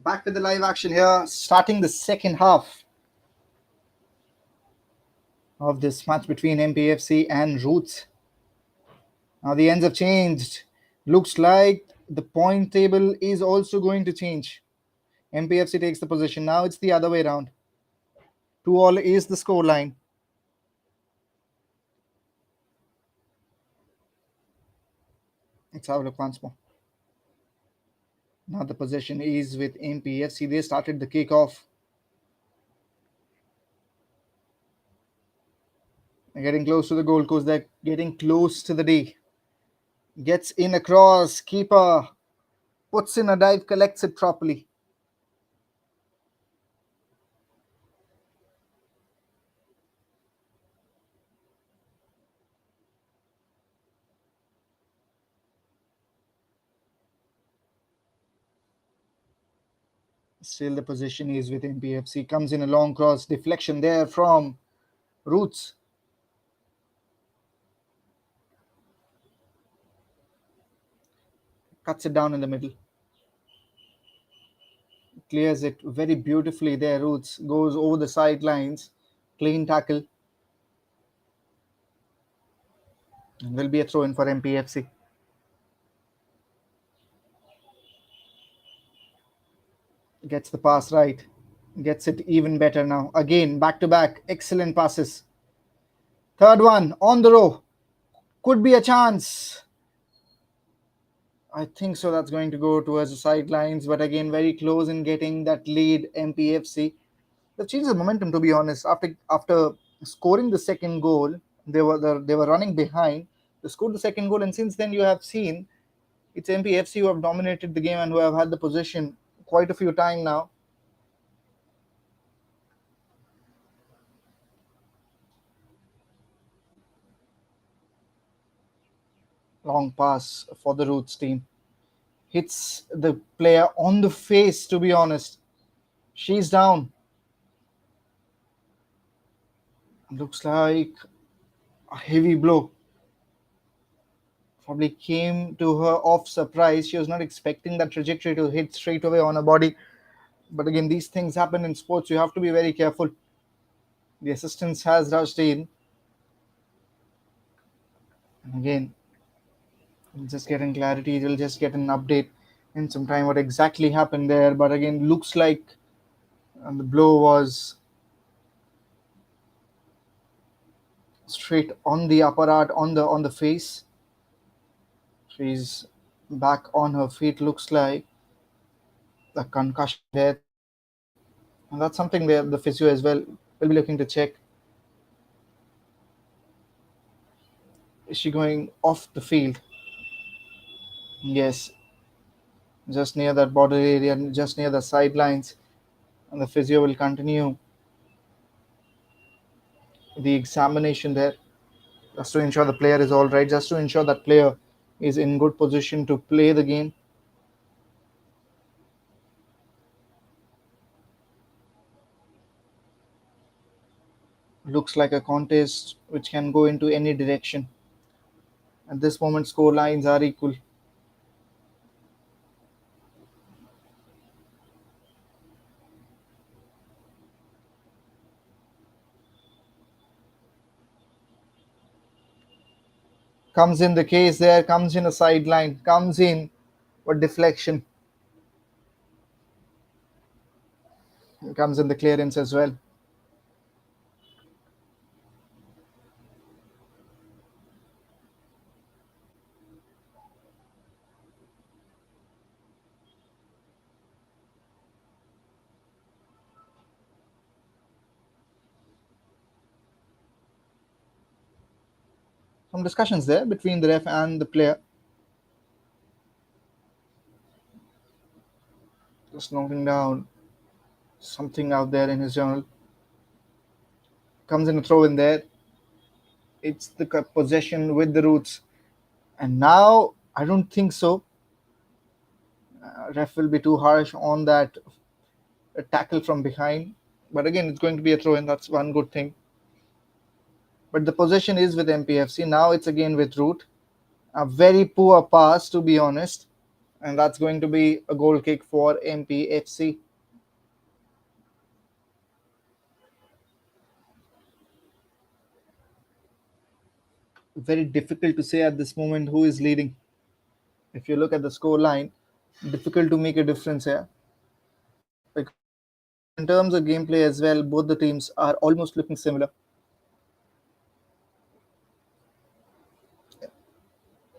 Back with the live action here, starting the second half of this match between MPFC and Roots. Now the ends have changed. Looks like the point table is also going to change. MPFC takes the position. Now it's the other way around. 2-all is the score line. Let's have a look once more. Now the possession is with MPFC. They started the kickoff. They're getting close to the goal course. They're getting close to the D. Gets in across. Keeper puts in a dive, collects it properly. Still the position is with MPFC. Comes in a long cross. Deflection there from Roots. Cuts it down in the middle. Clears it very beautifully there. Roots goes over the sidelines. Clean tackle. And will be a throw in for MPFC. Gets the pass right. Gets it even better now. Again, back to back. Excellent passes. Third one on the row. Could be a chance. I think so. That's going to go towards the sidelines. But again, very close in getting that lead. MPFC. They've changed the momentum, to be honest. After scoring the second goal, they were running behind. They scored the second goal, and since then you have seen it's MPFC who have dominated the game and who have had the possession quite a few times now. Long pass for the Roots team. Hits the player on the face, to be honest. She's down. Looks like a heavy blow. Probably came to her off surprise. She was not expecting that trajectory to hit straight away on her body. But again, these things happen in sports. You have to be very careful. The assistance has rushed in. And again, we'll just get in clarity. We'll just get an update in some time what exactly happened there. But again, looks like the blow was straight on the upper art, on the face. She's back on her feet. Looks like the concussion there, and that's something where the physio as well will be looking to check. Is she going off the field? Yes, just near that border area, just near the sidelines, and the physio will continue the examination there, just to ensure the player is all right, just to ensure that player is in good position to play the game. Looks like a contest which can go into any direction. At this moment, score lines are equal. Comes in the case there, comes in a sideline, comes in with deflection, comes in the clearance as well. Some discussions there between the ref and the player. Just noting down something out there in his journal. Comes in a throw in there. It's the possession with the Roots. And now, I don't think so. Ref will be too harsh on that tackle from behind. But again, it's going to be a throw in. That's one good thing. But the possession is with MPFC. Now it's again with Root. A very poor pass, to be honest. and that's going to be a goal kick for MPFC. Very difficult to say at this moment who is leading. If you look at the score line, difficult to make a difference here because in terms of gameplay as well, both the teams are almost looking similar.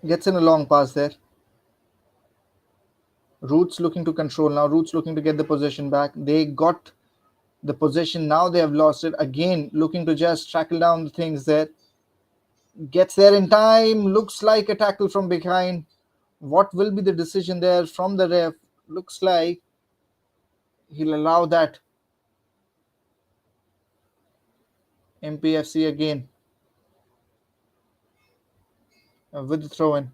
Gets in a long pass there. Roots looking to control now. Roots looking to get the possession back. They got the possession. Now they have lost it. Again, looking to just tackle down the things there. Gets there in time. Looks like a tackle from behind. What will be the decision there from the ref? Looks like he'll allow that. MPFC again with the throw in.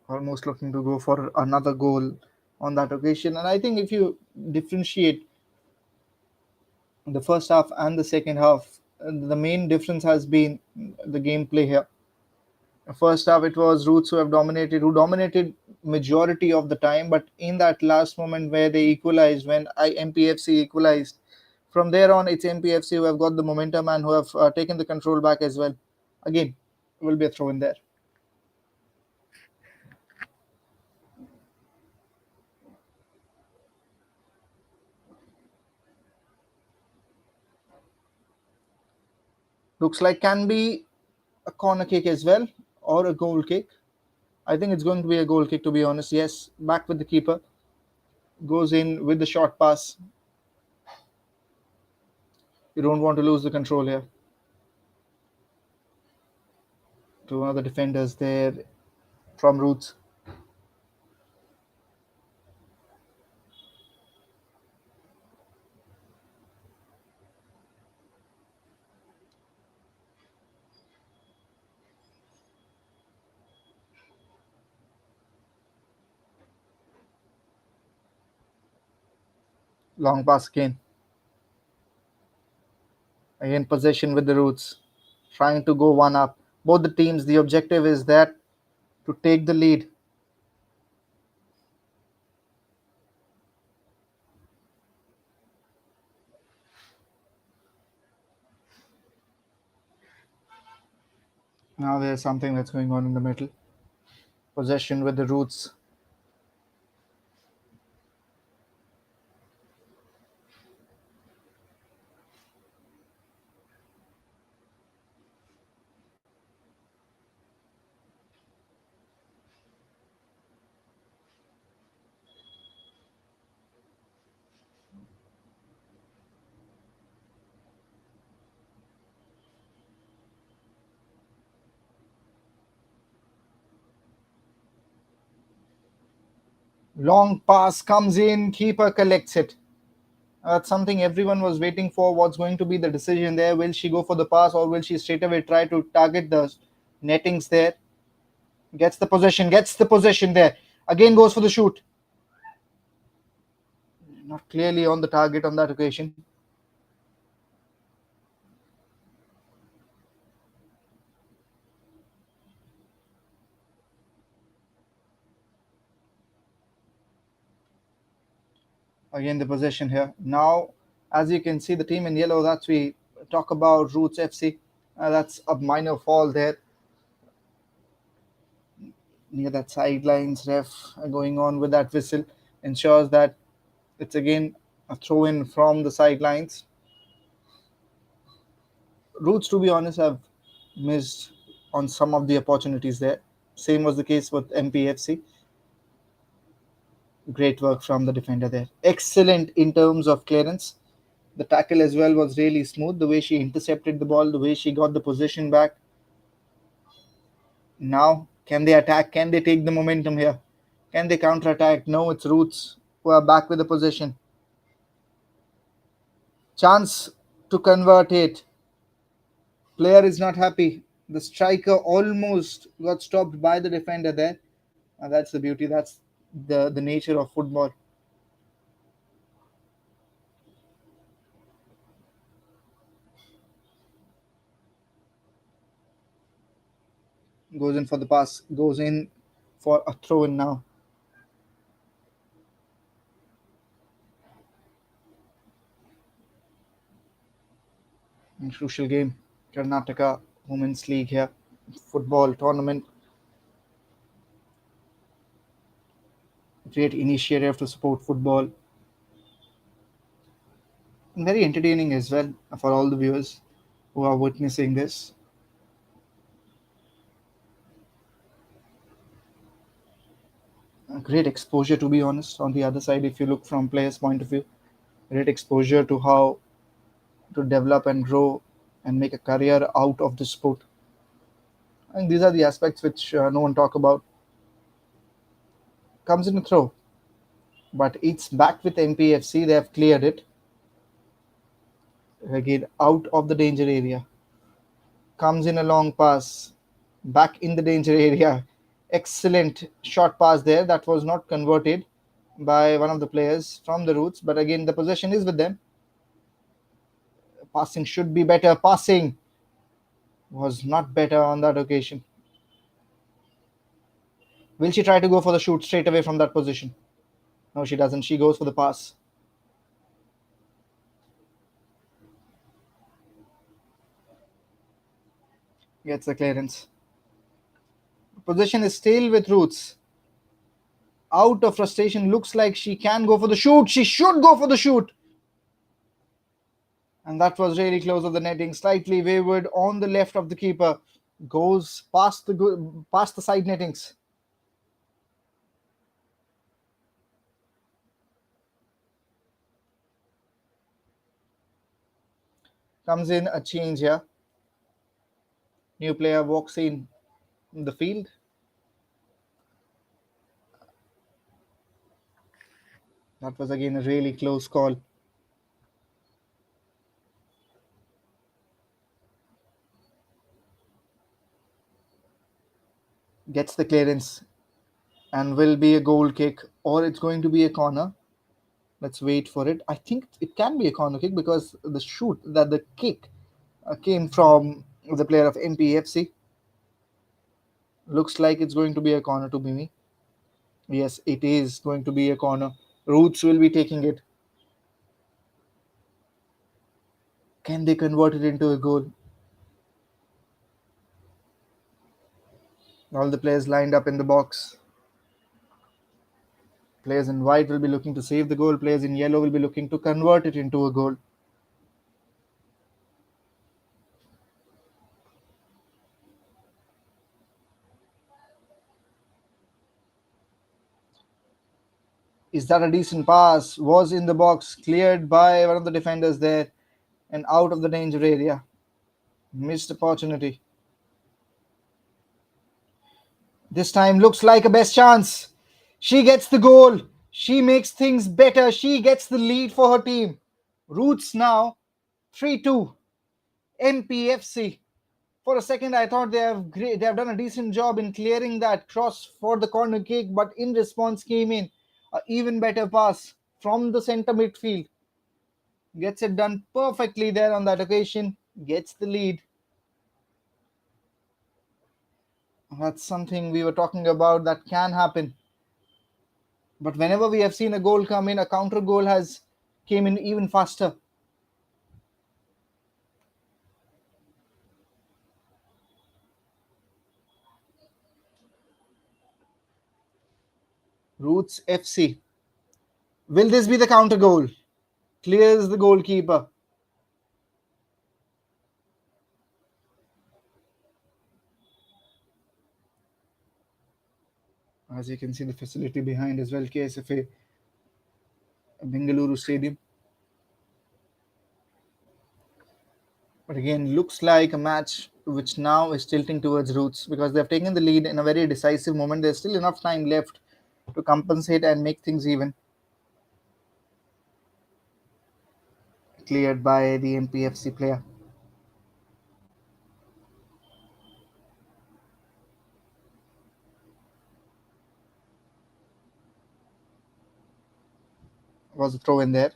Almost looking to go for another goal on that occasion. And I think if you differentiate the first half and the second half, the main difference has been the gameplay here. First half, it was Roots who dominated majority of the time. But in that last moment where they equalized, when MPFC equalized, from there on, it's MPFC who have got the momentum and who have taken the control back as well. Again, will be a throw in there. Looks like can be a corner kick as well or a goal kick. I think it's going to be a goal kick, to be honest. Yes, back with the keeper. Goes in with the short pass. You don't want to lose the control here. To one of the defenders there from Roots. Long pass again. Again, possession with the Roots. Trying to go one up. Both the teams, the objective is that to take the lead. Now there's something that's going on in the middle. Possession with the Roots. Long pass comes in. Keeper collects it. That's something everyone was waiting for. What's going to be the decision there? Will she go for the pass or will she straight away try to target the nettings there? Gets the possession there. Again goes for the shoot. Not clearly on the target on that occasion. Again the possession here. Now, as you can see, the team in yellow that we talk about, Roots FC. That's a minor fall there near that sidelines. Ref going on with that whistle ensures that it's again a throw in from the sidelines. Roots, to be honest, have missed on some of the opportunities there. Same was the case with MPFC. Great work from the defender there. Excellent in terms of clearance. The tackle as well was really smooth. The way she intercepted the ball, the way she got the position back. Now, can they attack? Can they take the momentum here? Can they counter attack? No, it's Roots who are back with the possession. Chance to convert it. Player is not happy. The striker almost got stopped by the defender there. And that's the beauty. That's the nature of football. Goes in for the pass. Goes in for a throw in now. Crucial game. Karnataka Women's League here. Football tournament. Great initiative to support football. And very entertaining as well for all the viewers who are witnessing this. A great exposure, to be honest, on the other side, if you look from players' point of view. Great exposure to how to develop and grow and make a career out of the sport. And these are the aspects which no one talk about. Comes in a throw, but it's back with MPFC. They have cleared it again out of the danger area. Comes in a long pass, back in the danger area. Excellent short pass there. That was not converted by one of the players from the roots, but again the possession is with them. Passing should be better. Passing was not better on that occasion. Will she try to go for the shoot straight away from that position? No, she doesn't. She goes for the pass. Gets the clearance. Possession is still with Roots. Out of frustration, looks like she can go for the shoot. She should go for the shoot. And that was really close of the netting. Slightly wayward on the left of the keeper. Goes past the side nettings. Comes in a change here. New player walks in the field. That was again a really close call. Gets the clearance and will be a goal kick or it's going to be a corner. Let's wait for it. I think it can be a corner kick because the kick came from the player of MPFC. Looks like it's going to be a corner to me. Yes, it is going to be a corner. Roots will be taking it. Can they convert it into a goal? All the players lined up in the box. Players in white will be looking to save the goal. Players in yellow will be looking to convert it into a goal. Is that a decent pass? Was in the box, cleared by one of the defenders there, and out of the danger area. Missed opportunity. This time looks like a best chance. She gets the goal. She makes things better. She gets the lead for her team. Roots now 3-2. MPFC. For a second, I thought they have done a decent job in clearing that cross for the corner kick, but in response came in a even better pass from the center midfield. Gets it done perfectly there on that occasion. Gets the lead. That's something we were talking about that can happen. But whenever we have seen a goal come in, a counter goal has came in even faster. Roots FC. Will this be the counter goal? Clears the goalkeeper. As you can see, the facility behind as well, KSFA Bengaluru Stadium. But again, looks like a match which now is tilting towards Roots because they've taken the lead in a very decisive moment. There's still enough time left to compensate and make things even. Cleared by the MPFC player. Was a throw in there.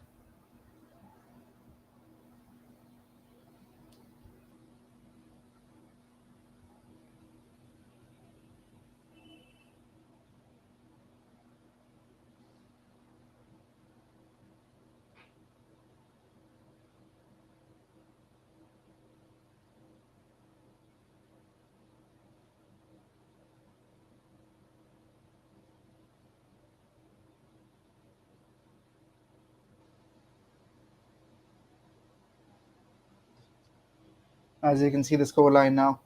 As you can see the score line now.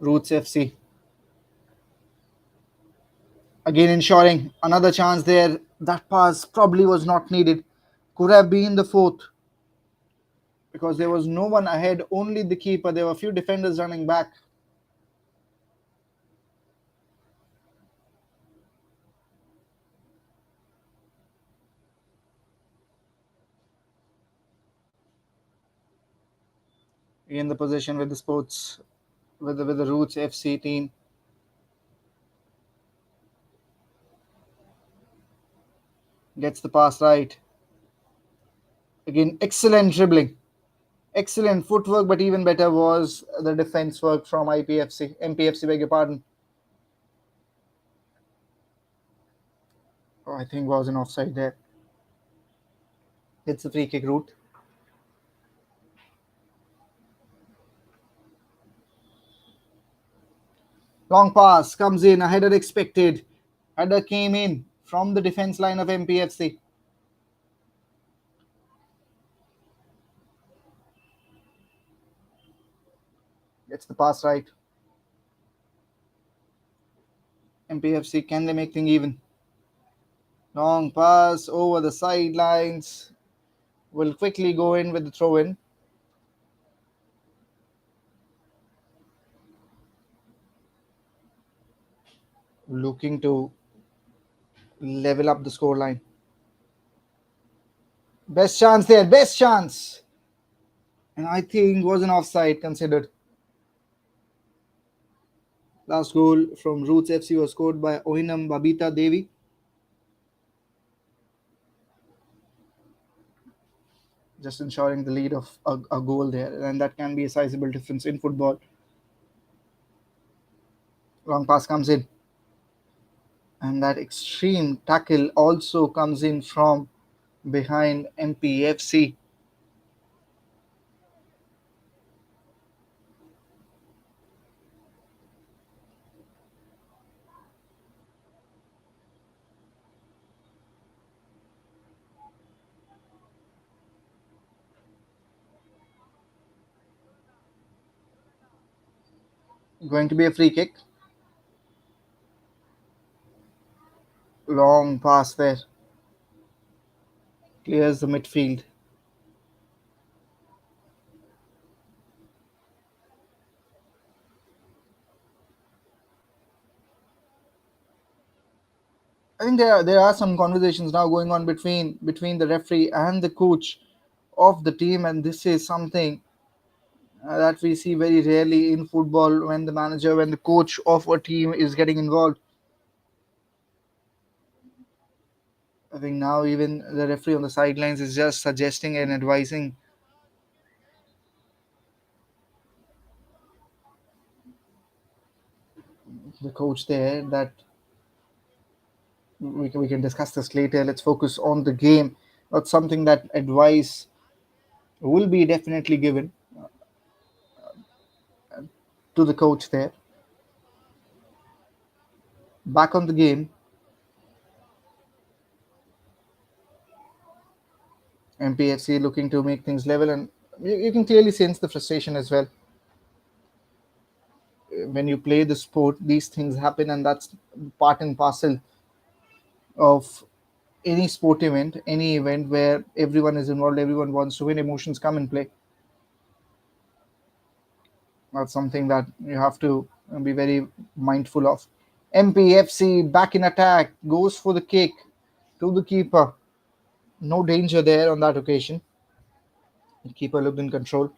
Roots FC again ensuring another chance there. That pass probably was not needed. Could have been the fourth because there was no one ahead, only the keeper. There were a few defenders running back. In the position with the sports with the Roots FC team. Gets the pass right. Again, excellent dribbling. Excellent footwork, but even better was the defense work from MPFC, beg your pardon. Oh, I think was an offside there. It's a free kick route. Long pass comes in, a header expected. Header came in from the defense line of MPFC. Gets the pass right. MPFC, can they make things even? Long pass over the sidelines. Will quickly go in with the throw in. Looking to level up the scoreline. Best chance there, best chance. And I think was an offside considered. Last goal from Roots FC was scored by Oinam Babita Devi. Just ensuring the lead of a goal there, and that can be a sizable difference in football. Long pass comes in, and that extreme tackle also comes in from behind MPFC. Going to be a free kick. Long pass there. Clears the midfield. I think there are some conversations now going on between the referee and the coach of the team, and this is something that we see very rarely in football when the coach of a team is getting involved. I think now even the referee on the sidelines is just suggesting and advising the coach there that we can discuss this later. Let's focus on the game. That's something that advice will be definitely given to the coach there. Back on the game, MPFC looking to make things level, and you can clearly sense the frustration as well. When you play the sport, these things happen, and that's part and parcel of any sport event, any event where everyone is involved, everyone wants to win, emotions come in play. That's something that you have to be very mindful of. MPFC back in attack, goes for the kick to the keeper. No danger there on that occasion. The keeper looked in control.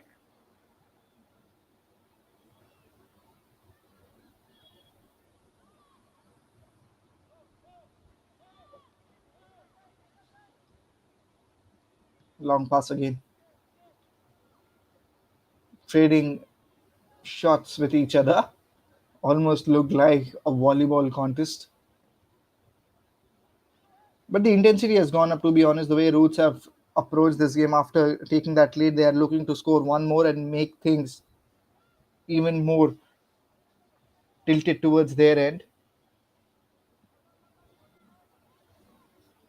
Long pass again. Trading shots with each other. Almost looked like a volleyball contest. But the intensity has gone up, to be honest. The way Roots have approached this game after taking that lead, they are looking to score one more and make things even more tilted towards their end.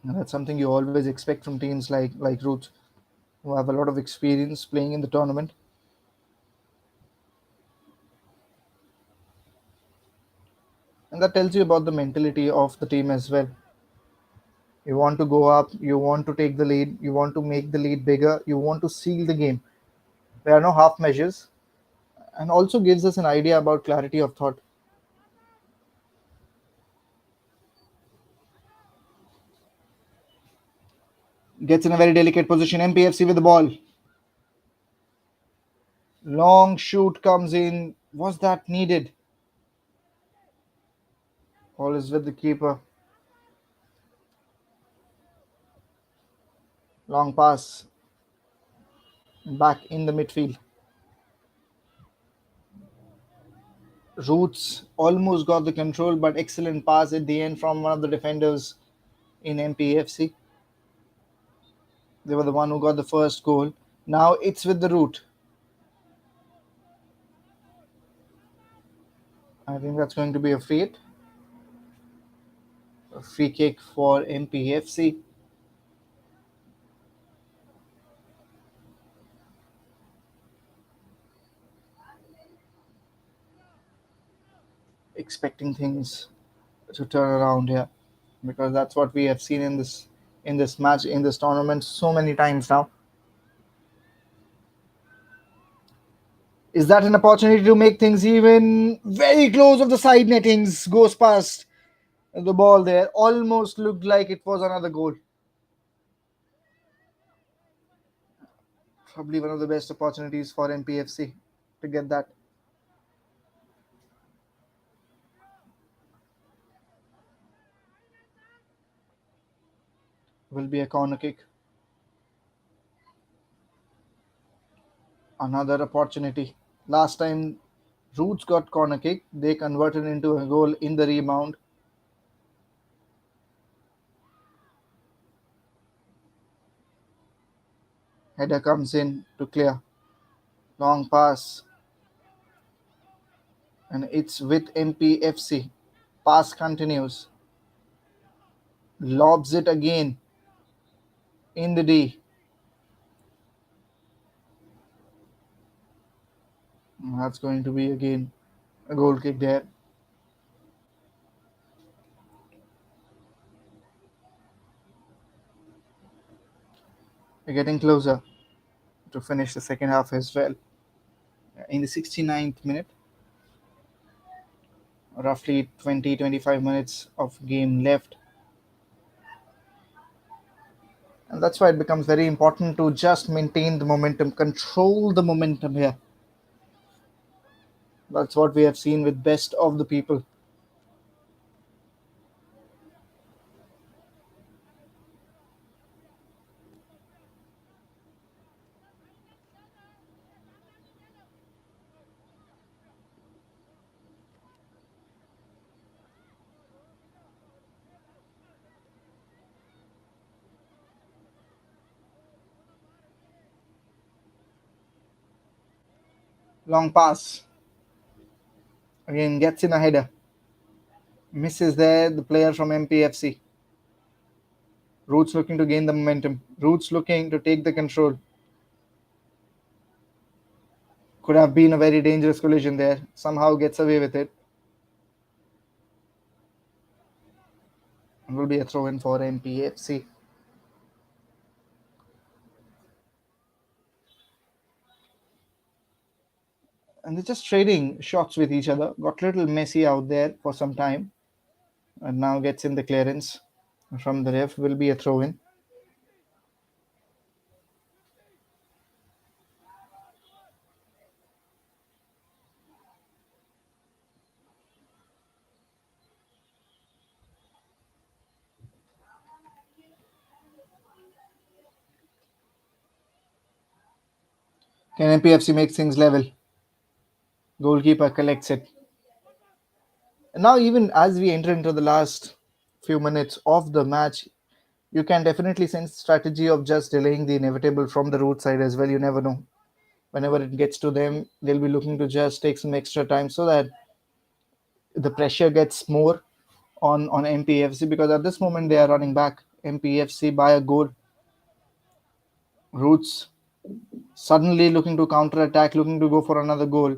And that's something you always expect from teams like Roots, who have a lot of experience playing in the tournament. And that tells you about the mentality of the team as well. You want to go up, you want to take the lead, you want to make the lead bigger, you want to seal the game. There are no half measures, and also gives us an idea about clarity of thought. Gets in a very delicate position. MPFC with the ball. Long shoot comes in. Was that needed? Ball is with the keeper. Long pass back in the midfield. Roots almost got the control, but excellent pass at the end from one of the defenders in MPFC. They were the one who got the first goal. Now it's with the Root. I think that's going to be a fate. A free kick for MPFC. Expecting things to turn around here, because that's what we have seen in this match, in this tournament, so many times now. Is that an opportunity to make things even? Very close of the side nettings, goes past the ball there. Almost looked like it was another goal. Probably one of the best opportunities for MPFC to get that. Will be a corner kick. Another opportunity. Last time Roots got corner kick, they converted into a goal in the rebound. Header comes in to clear. Long pass, and it's with MPFC. Pass continues. Lobs it again in the D. That's going to be again a goal kick there. We're getting closer to finish the second half as well. In the 69th minute, roughly 20-25 minutes of game left. And that's why it becomes very important to just maintain the momentum, control the momentum here. That's what we have seen with best of the people. Long pass. Again, gets in a header. Misses there the player from MPFC. Roots looking to gain the momentum. Roots looking to take the control. Could have been a very dangerous collision there. Somehow gets away with it. It will be a throw in for MPFC. And they're just trading shots with each other. Got a little messy out there for some time. And now gets in the clearance from the ref. Will be a throw in. Can MPFC make things level? Goalkeeper collects it. And now, even as we enter into the last few minutes of the match, you can definitely sense strategy of just delaying the inevitable from the root side as well. You never know. Whenever it gets to them, they'll be looking to just take some extra time so that the pressure gets more on MPFC, because at this moment they are running back MPFC by a goal. Roots suddenly looking to counter attack, looking to go for another goal.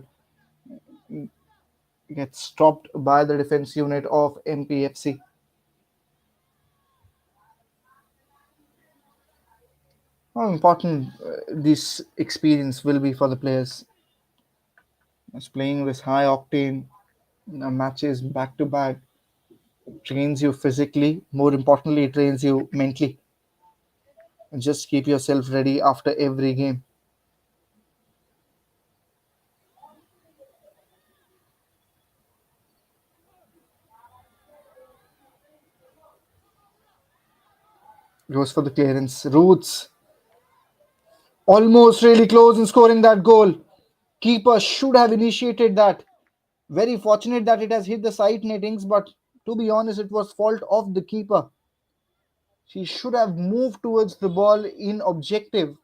gets stopped by the defense unit of MPFC. How important this experience will be for the players as playing this high octane matches back to back trains you physically, more importantly, it trains you mentally. Just keep yourself ready after every game. Goes for the clearance. Roots almost really close in scoring that goal. Keeper should have initiated that. Very fortunate that it has hit the side nettings, but to be honest, it was fault of the keeper. She should have moved towards the ball in objective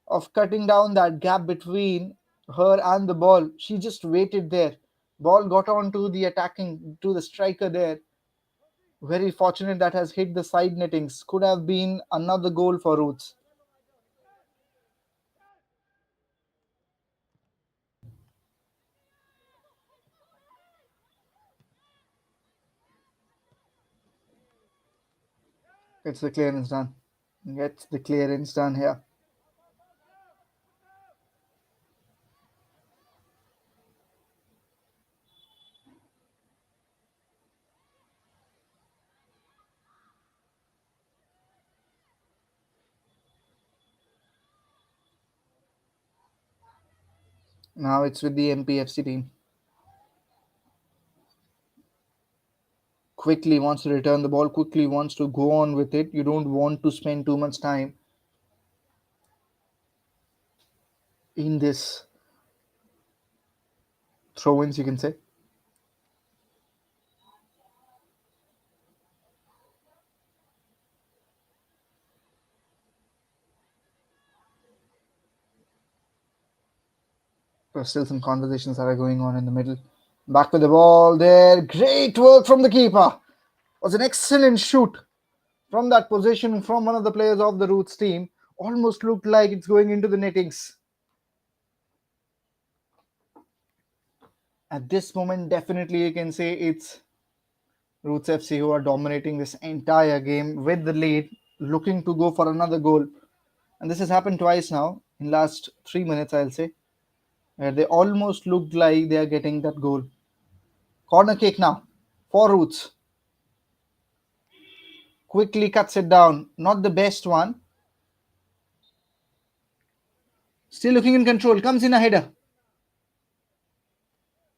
of cutting down that gap between her and the ball. She just waited there. Ball got on to the attacking, to the striker there. Very fortunate that has hit the side nettings. Could have been another goal for Roots. Gets the clearance done. Gets the clearance done here. Now it's with the MPFC team. Quickly wants to return the ball, quickly wants to go on with it. You don't want to spend too much time in this throw ins, you can say. There's still some conversations that are going on in the middle. Back with the ball there. Great work from the keeper. Was an excellent shoot from that position from one of the players of the Roots team. Almost looked like it's going into the nettings. At this moment, definitely you can say it's Roots FC who are dominating this entire game with the lead, looking to go for another goal. And this has happened twice now in last 3 minutes, I'll say, where they almost looked like they are getting that goal. Corner kick now for Roots. Quickly cuts it down. Not the best one. Still looking in control. Comes in a header.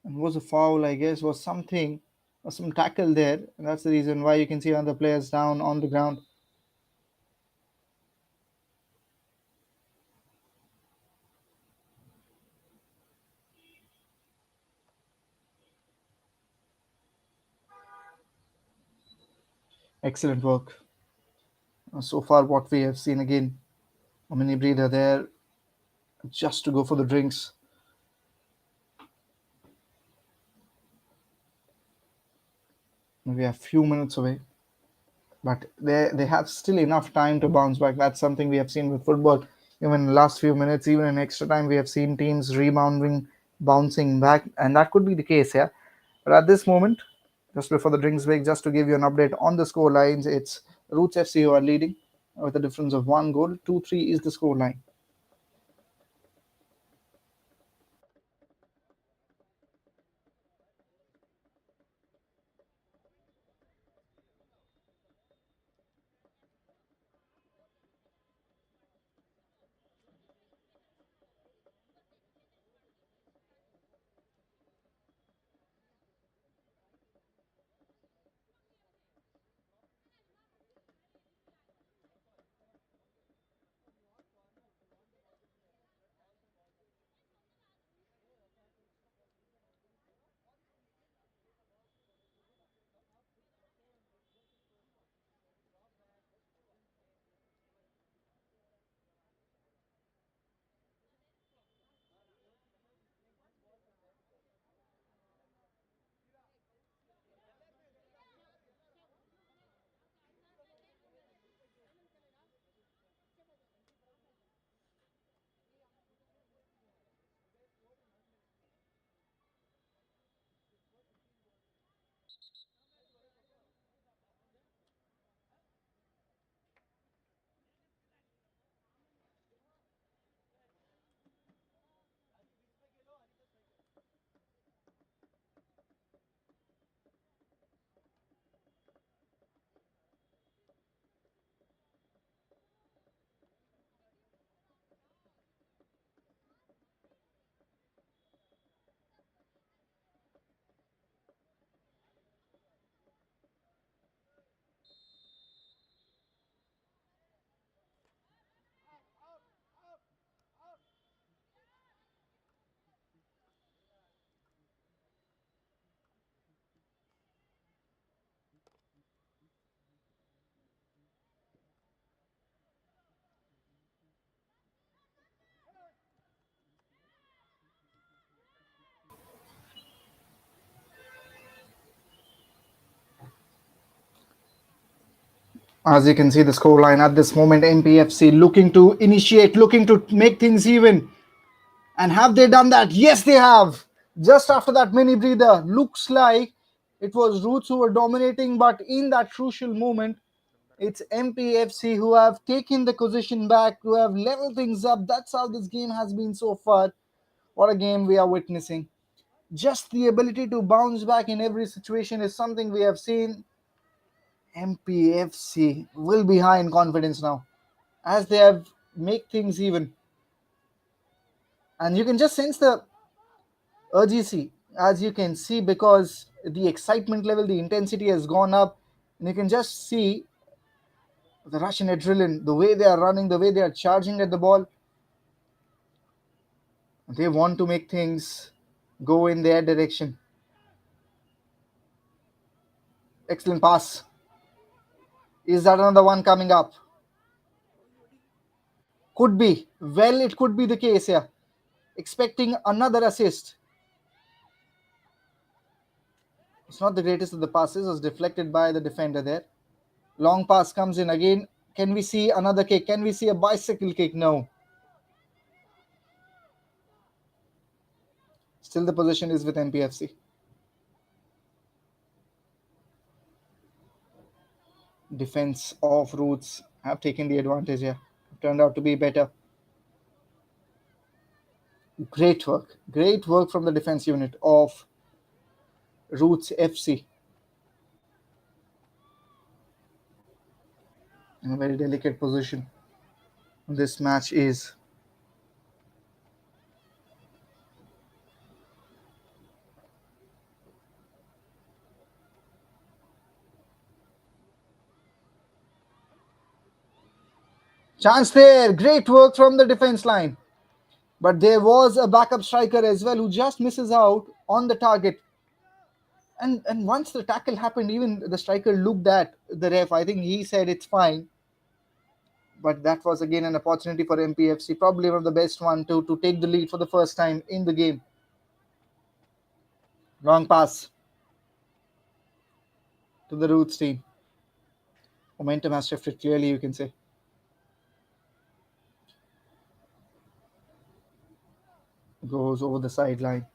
And was a foul, I guess, was something, or some tackle there. And that's the reason why you can see other players down on the ground. Excellent work. So far, what we have seen again. A mini breather there just to go for the drinks. We are a few minutes away, but they have still enough time to bounce back. That's something we have seen with football. Even in the last few minutes, even in extra time, we have seen teams rebounding, bouncing back, and that could be the case here. But at this moment, just before the drinks break, just to give you an update on the score lines, it's Roots FC who are leading with a difference of one goal. 2-3 is the score line. As you can see the scoreline at this moment, MPFC looking to initiate, looking to make things even. And have they done that? Yes, they have. Just after that mini breather, looks like it was Roots who were dominating, but in that crucial moment, it's MPFC who have taken the position back, who have leveled things up. That's how this game has been so far. What a game we are witnessing. Just the ability to bounce back in every situation is something we have seen. MPFC will be high in confidence now as they have make things even. And you can just sense the urgency, as you can see, because the excitement level, the intensity has gone up. And you can just see the Russian adrenaline, the way they are running, the way they are charging at the ball. They want to make things go in their direction. Excellent pass. Is that another one coming up? Could be. Well, it could be the case here. Expecting another assist. It's not the greatest of the passes. It was deflected by the defender there. Long pass comes in again. Can we see another kick? Can we see a bicycle kick? No. Still the position is with MPFC. Defense of Roots have taken the advantage here. Turned out to be better. Great work. Great work from the defense unit of Roots FC. In a very delicate position. This match is. Chance there. Great work from the defense line. But there was a backup striker as well who just misses out on the target. And once the tackle happened, even the striker looked at the ref. I think he said it's fine. But that was again an opportunity for MPFC, probably one of the best one to take the lead for the first time in the game. Wrong pass to the Roots team. Momentum has shifted clearly, you can say. Goes over the sideline.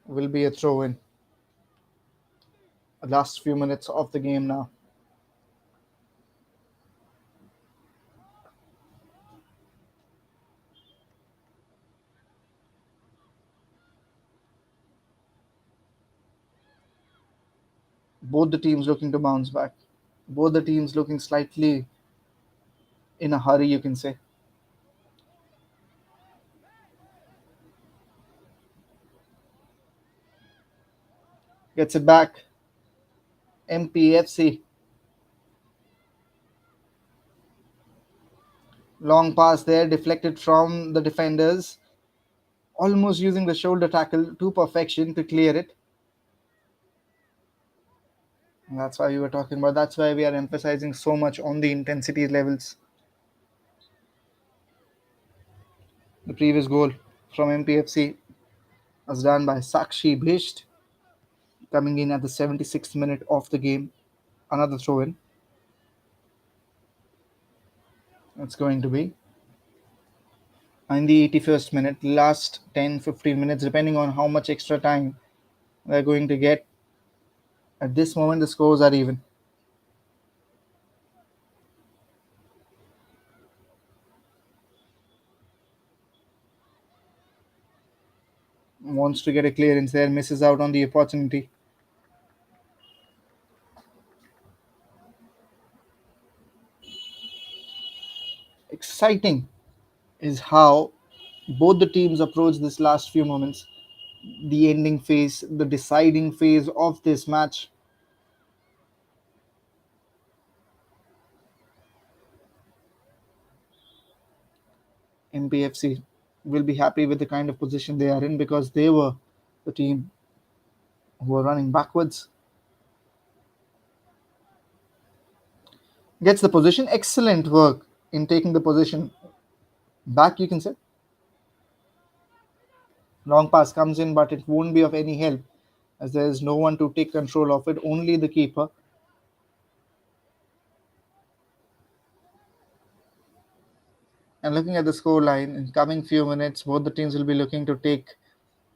Will be a throw in. Last few minutes of the game now. Both the teams looking to bounce back. Both the teams looking slightly in a hurry, you can say. Gets it back. MPFC. Long pass there, deflected from the defenders. Almost using the shoulder tackle to perfection to clear it. And that's why we were talking about. That's why we are emphasizing so much on the intensity levels. The previous goal from MPFC was done by Sakshi Bhisht, coming in at the 76th minute of the game. Another throw in. It's going to be in the 81st minute, last 10-15 minutes, depending on how much extra time they're going to get. At this moment, the scores are even. Wants to get a clearance there, misses out on the opportunity. Exciting is how both the teams approach this last few moments, the ending phase, the deciding phase of this match. MPFC will be happy with the kind of position they are in because they were the team who were running backwards. Gets the position. Excellent work in taking the position back, you can say. Long pass comes in, but it won't be of any help as there is no one to take control of it, only the keeper. And looking at the score line, in coming few minutes, both the teams will be looking to take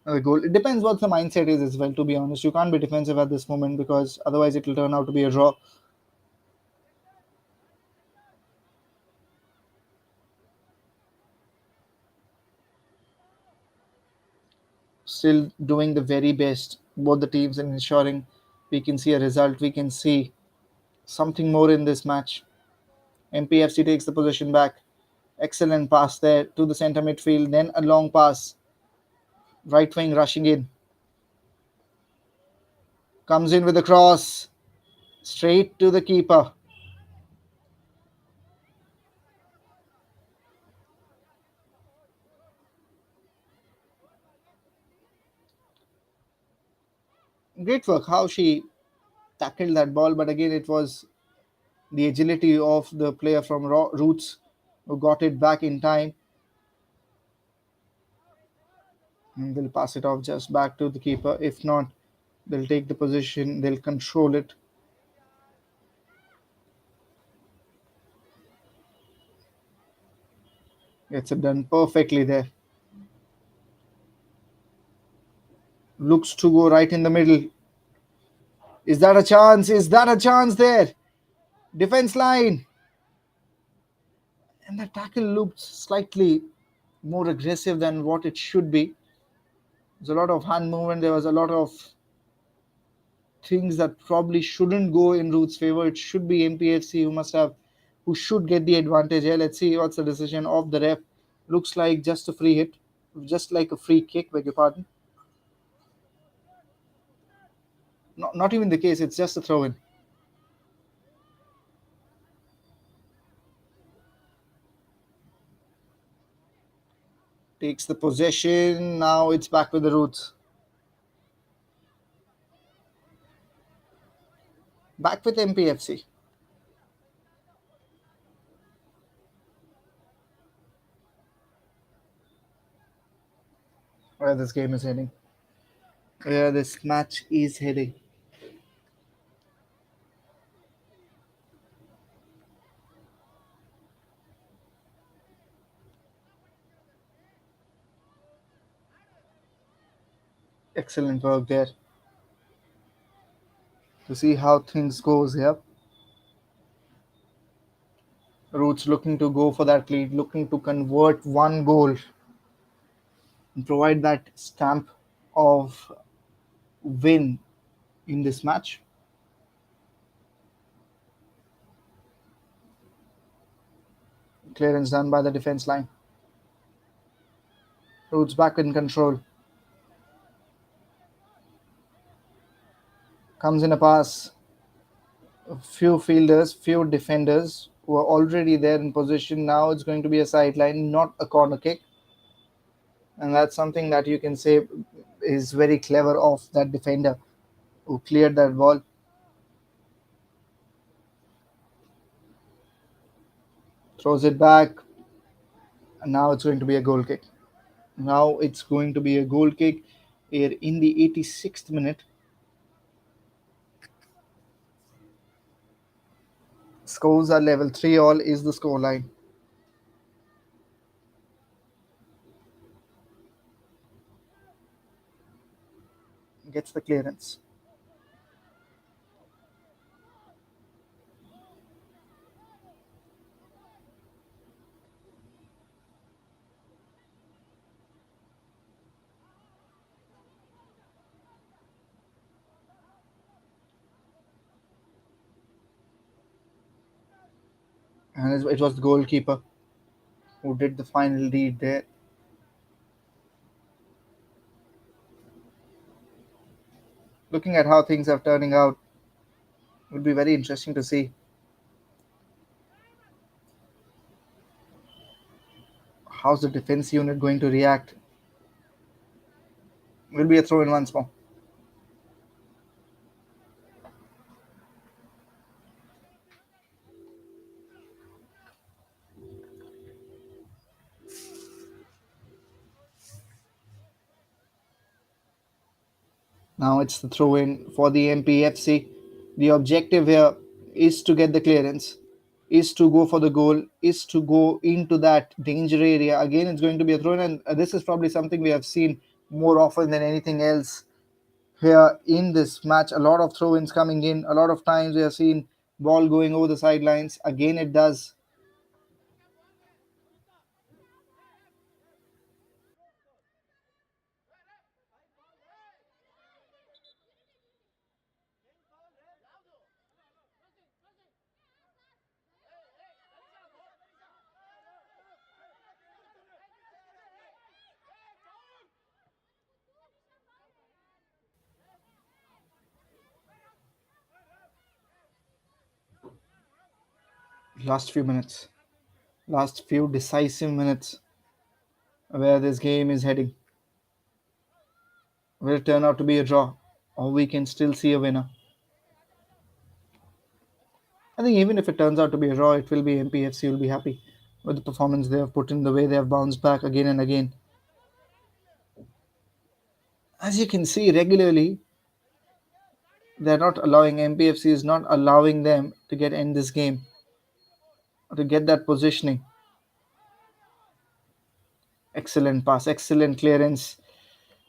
the goal. It depends what the mindset is as well, to be honest. You can't be defensive at this moment because otherwise it will turn out to be a draw. Still doing the very best, both the teams, in ensuring we can see a result. We can see something more in this match. MPFC takes the possession back. Excellent pass there to the centre midfield. Then a long pass. Right wing rushing in. Comes in with a cross. Straight to the keeper. Great work how she tackled that ball. But again, it was the agility of the player from Roots who got it back in time. And they'll pass it off just back to the keeper. If not, they'll take the position. They'll control it. Gets it done perfectly there. Looks to go right in the middle. Is that a chance? Is that a chance there? Defense line. And the tackle looked slightly more aggressive than what it should be. There's a lot of hand movement. There was a lot of things that probably shouldn't go in Root's favor. It should be MPFC who should get the advantage here. Let's see what's the decision of the ref. Looks like just a free hit, just like a free kick, beg your pardon. Not even the case, it's just a throw in. Takes the possession. Now it's back with the Roots. Back with MPFC. Where this game is heading. Where this match is heading. Excellent work there to see how things goes here. Roots looking to go for that lead, looking to convert one goal and provide that stamp of win in this match. Clearance done by the defense line. Roots back in control. Comes in a pass. A few fielders, few defenders who are already there in position. Now it's going to be a sideline, not a corner kick. And that's something that you can say is very clever of that defender who cleared that ball. Throws it back. And now it's going to be a goal kick. Now it's going to be a goal kick here in the 86th minute. Scores are level 3 all is the score line. Gets the clearance. And it was the goalkeeper who did the final read there. Looking at how things are turning out, it would be very interesting to see how's the defense unit going to react. Will be a throw in once more. Now it's the throw in for the MPFC. The objective here is to get the clearance. is to go for the goal, is to go into that danger area. Again, it's going to be a throw in, and this is probably something we have seen more often than anything else here in this match. A lot of throw ins coming in, a lot of times we have seen ball going over the sidelines. Again, it does. Last few minutes, last few decisive minutes, where this game is heading. Will it turn out to be a draw, or we can still see a winner? I think even if it turns out to be a draw, it will be MPFC will be happy with the performance they have put in, the way they have bounced back again and again. As you can see regularly, they're not allowing MPFC is not allowing them to get in this game, to get that positioning. Excellent pass, excellent clearance.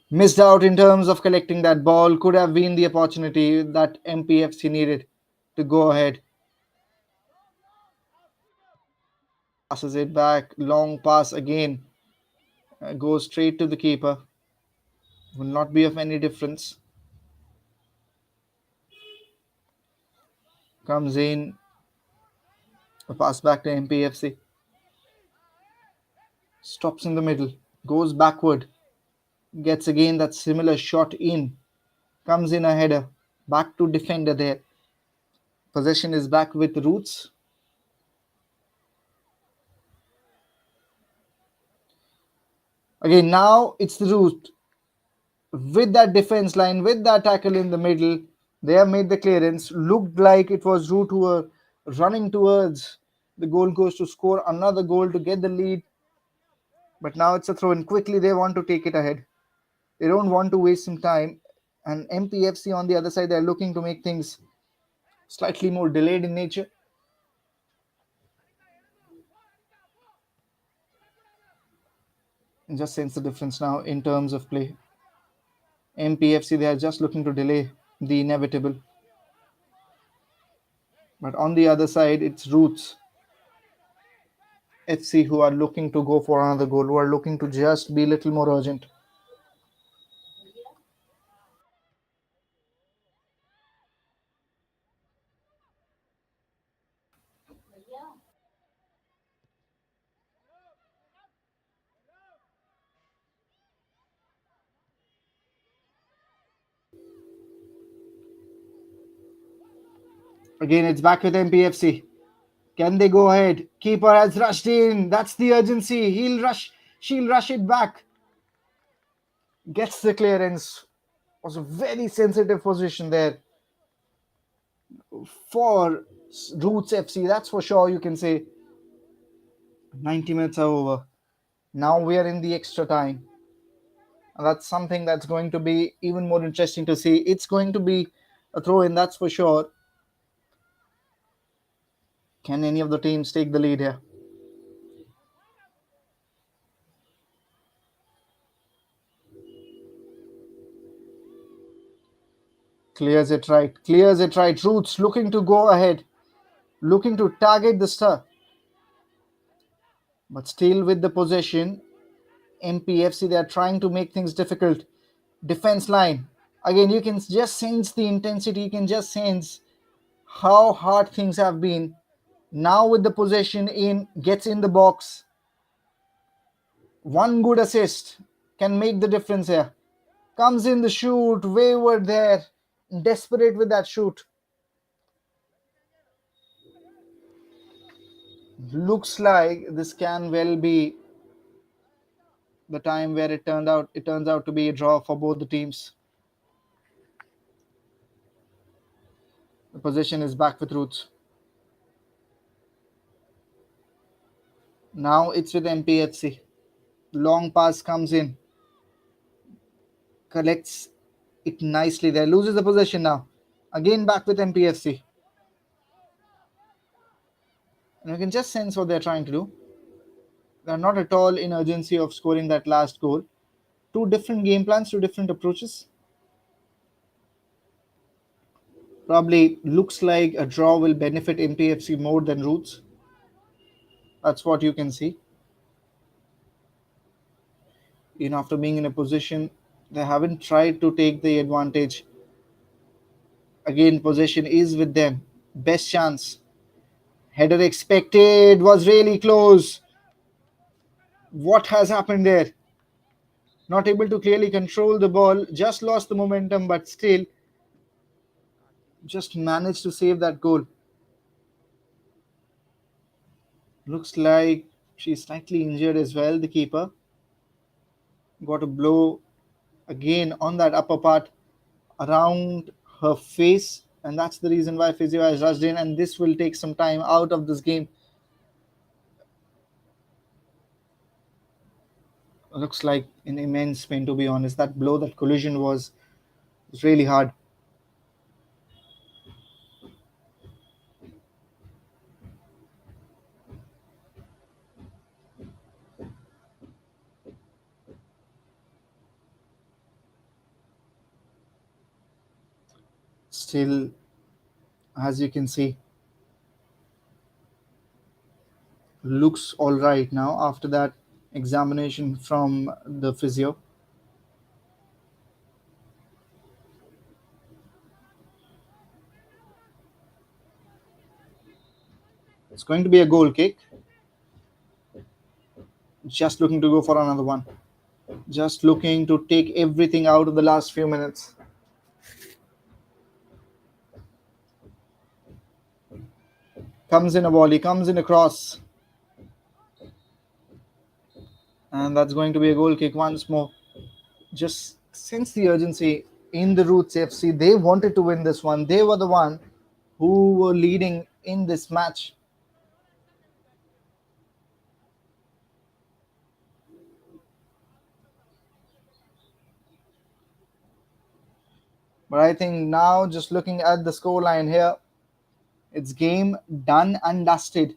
Missed out in terms of collecting that ball. Could have been the opportunity that MPFC needed to go ahead. Passes it back. Long pass again. Goes straight to the keeper. Will not be of any difference. Comes in. A pass back to MPFC. Stops in the middle. Goes backward. Gets again that similar shot in. Comes in a header. Back to defender there. Possession is back with Roots. Again, now it's the Root. With that defense line, with that tackle in the middle, they have made the clearance. Looked like it was Root who were running towards the goal post to score another goal to get the lead. But now it's a throw in. Quickly, they want to take it ahead. They don't want to waste some time. And MPFC on the other side, they're looking to make things slightly more delayed in nature. And just sense the difference now in terms of play. MPFC, they are just looking to delay the inevitable. But on the other side, it's Roots FC who are looking to go for another goal, who are looking to just be a little more urgent. Again, it's back with MPFC. Can they go ahead? Keeper has rushed in. That's the urgency. He'll rush. She'll rush it back. Gets the clearance. Was a very sensitive position there for Roots FC. That's for sure. You can say 90 minutes are over. Now we are in the extra time. And that's something that's going to be even more interesting to see. It's going to be a throw in, that's for sure. Can any of the teams take the lead here? Clears it right. Clears it right. Roots looking to go ahead. Looking to target the star. But still with the possession. MPFC, they are trying to make things difficult. Defense line. Again, you can just sense the intensity. You can just sense how hard things have been. Now with the possession in, gets in the box. One good assist can make the difference here. Comes in the shoot, wayward there, desperate with that shoot. Looks like this can well be the time where it turns out to be a draw for both the teams. The possession is back with Roots. Now it's with MPFC. Long pass comes in, collects it nicely there, loses the possession now. Again back with MPFC. And you can just sense what they're trying to do. They're not at all in urgency of scoring that last goal. Two different game plans, two different approaches. Probably looks like a draw will benefit MPFC more than Roots. That's what you can see. After being in a position, they haven't tried to take the advantage. Again, possession is with them. Best chance. Header expected, was really close. What has happened there? Not able to clearly control the ball, just lost the momentum, but still just managed to save that goal. Looks like she's slightly injured as well, the keeper. Got a blow again on that upper part around her face, and that's the reason why physio has rushed in, and this will take some time out of this game. Looks like an immense pain, to be honest. That blow, that collision was really hard. Still, as you can see, looks all right now after that examination from the physio. It's going to be a goal kick. Just looking to go for another one. Just looking to take everything out of the last few minutes. Comes in a volley, comes in a cross. And that's going to be a goal kick once more. Just sense the urgency in the Roots FC. They wanted to win this one. They were the one who were leading in this match. But I think now, just looking at the scoreline here, it's game done and dusted.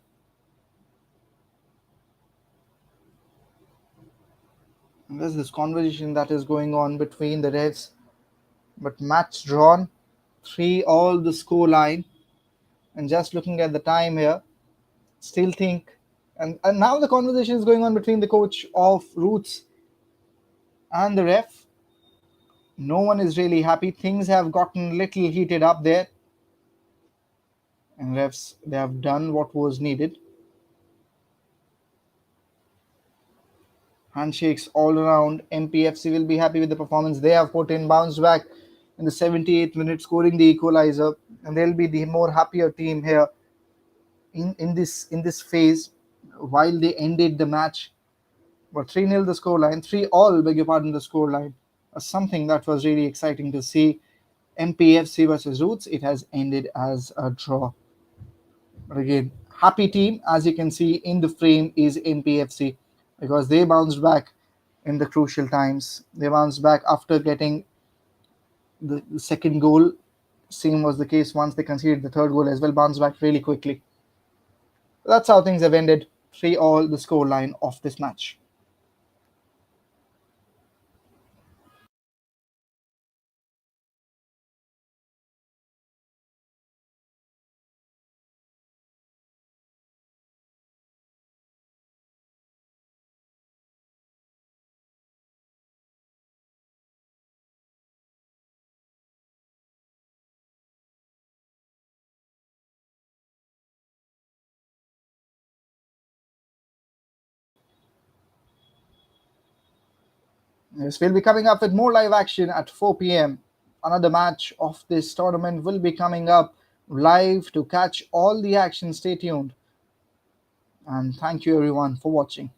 And there's this conversation that is going on between the refs, but match drawn, 3-all the scoreline. And just looking at the time here, still think, and now the conversation is going on between the coach of Roots and the ref. No one is really happy. Things have gotten a little heated up there. And refs, they have done what was needed. Handshakes all around. MPFC will be happy with the performance they have put in. Bounced back in the 78th minute, scoring the equalizer, and they'll be the more happier team here in this phase while they ended the match. But 3-0 the scoreline, 3-all, beg your pardon, the scoreline. Something that was really exciting to see. MPFC versus Roots, it has ended as a draw. But again, happy team, as you can see in the frame, is MPFC because they bounced back in the crucial times. They bounced back after getting the second goal. Same was the case once they conceded the third goal as well, bounced back really quickly. That's how things have ended. 3-all the scoreline of this match. Yes, we'll be coming up with more live action at 4 p.m. Another match of this tournament will be coming up live. To catch all the action, stay tuned. And thank you everyone for watching.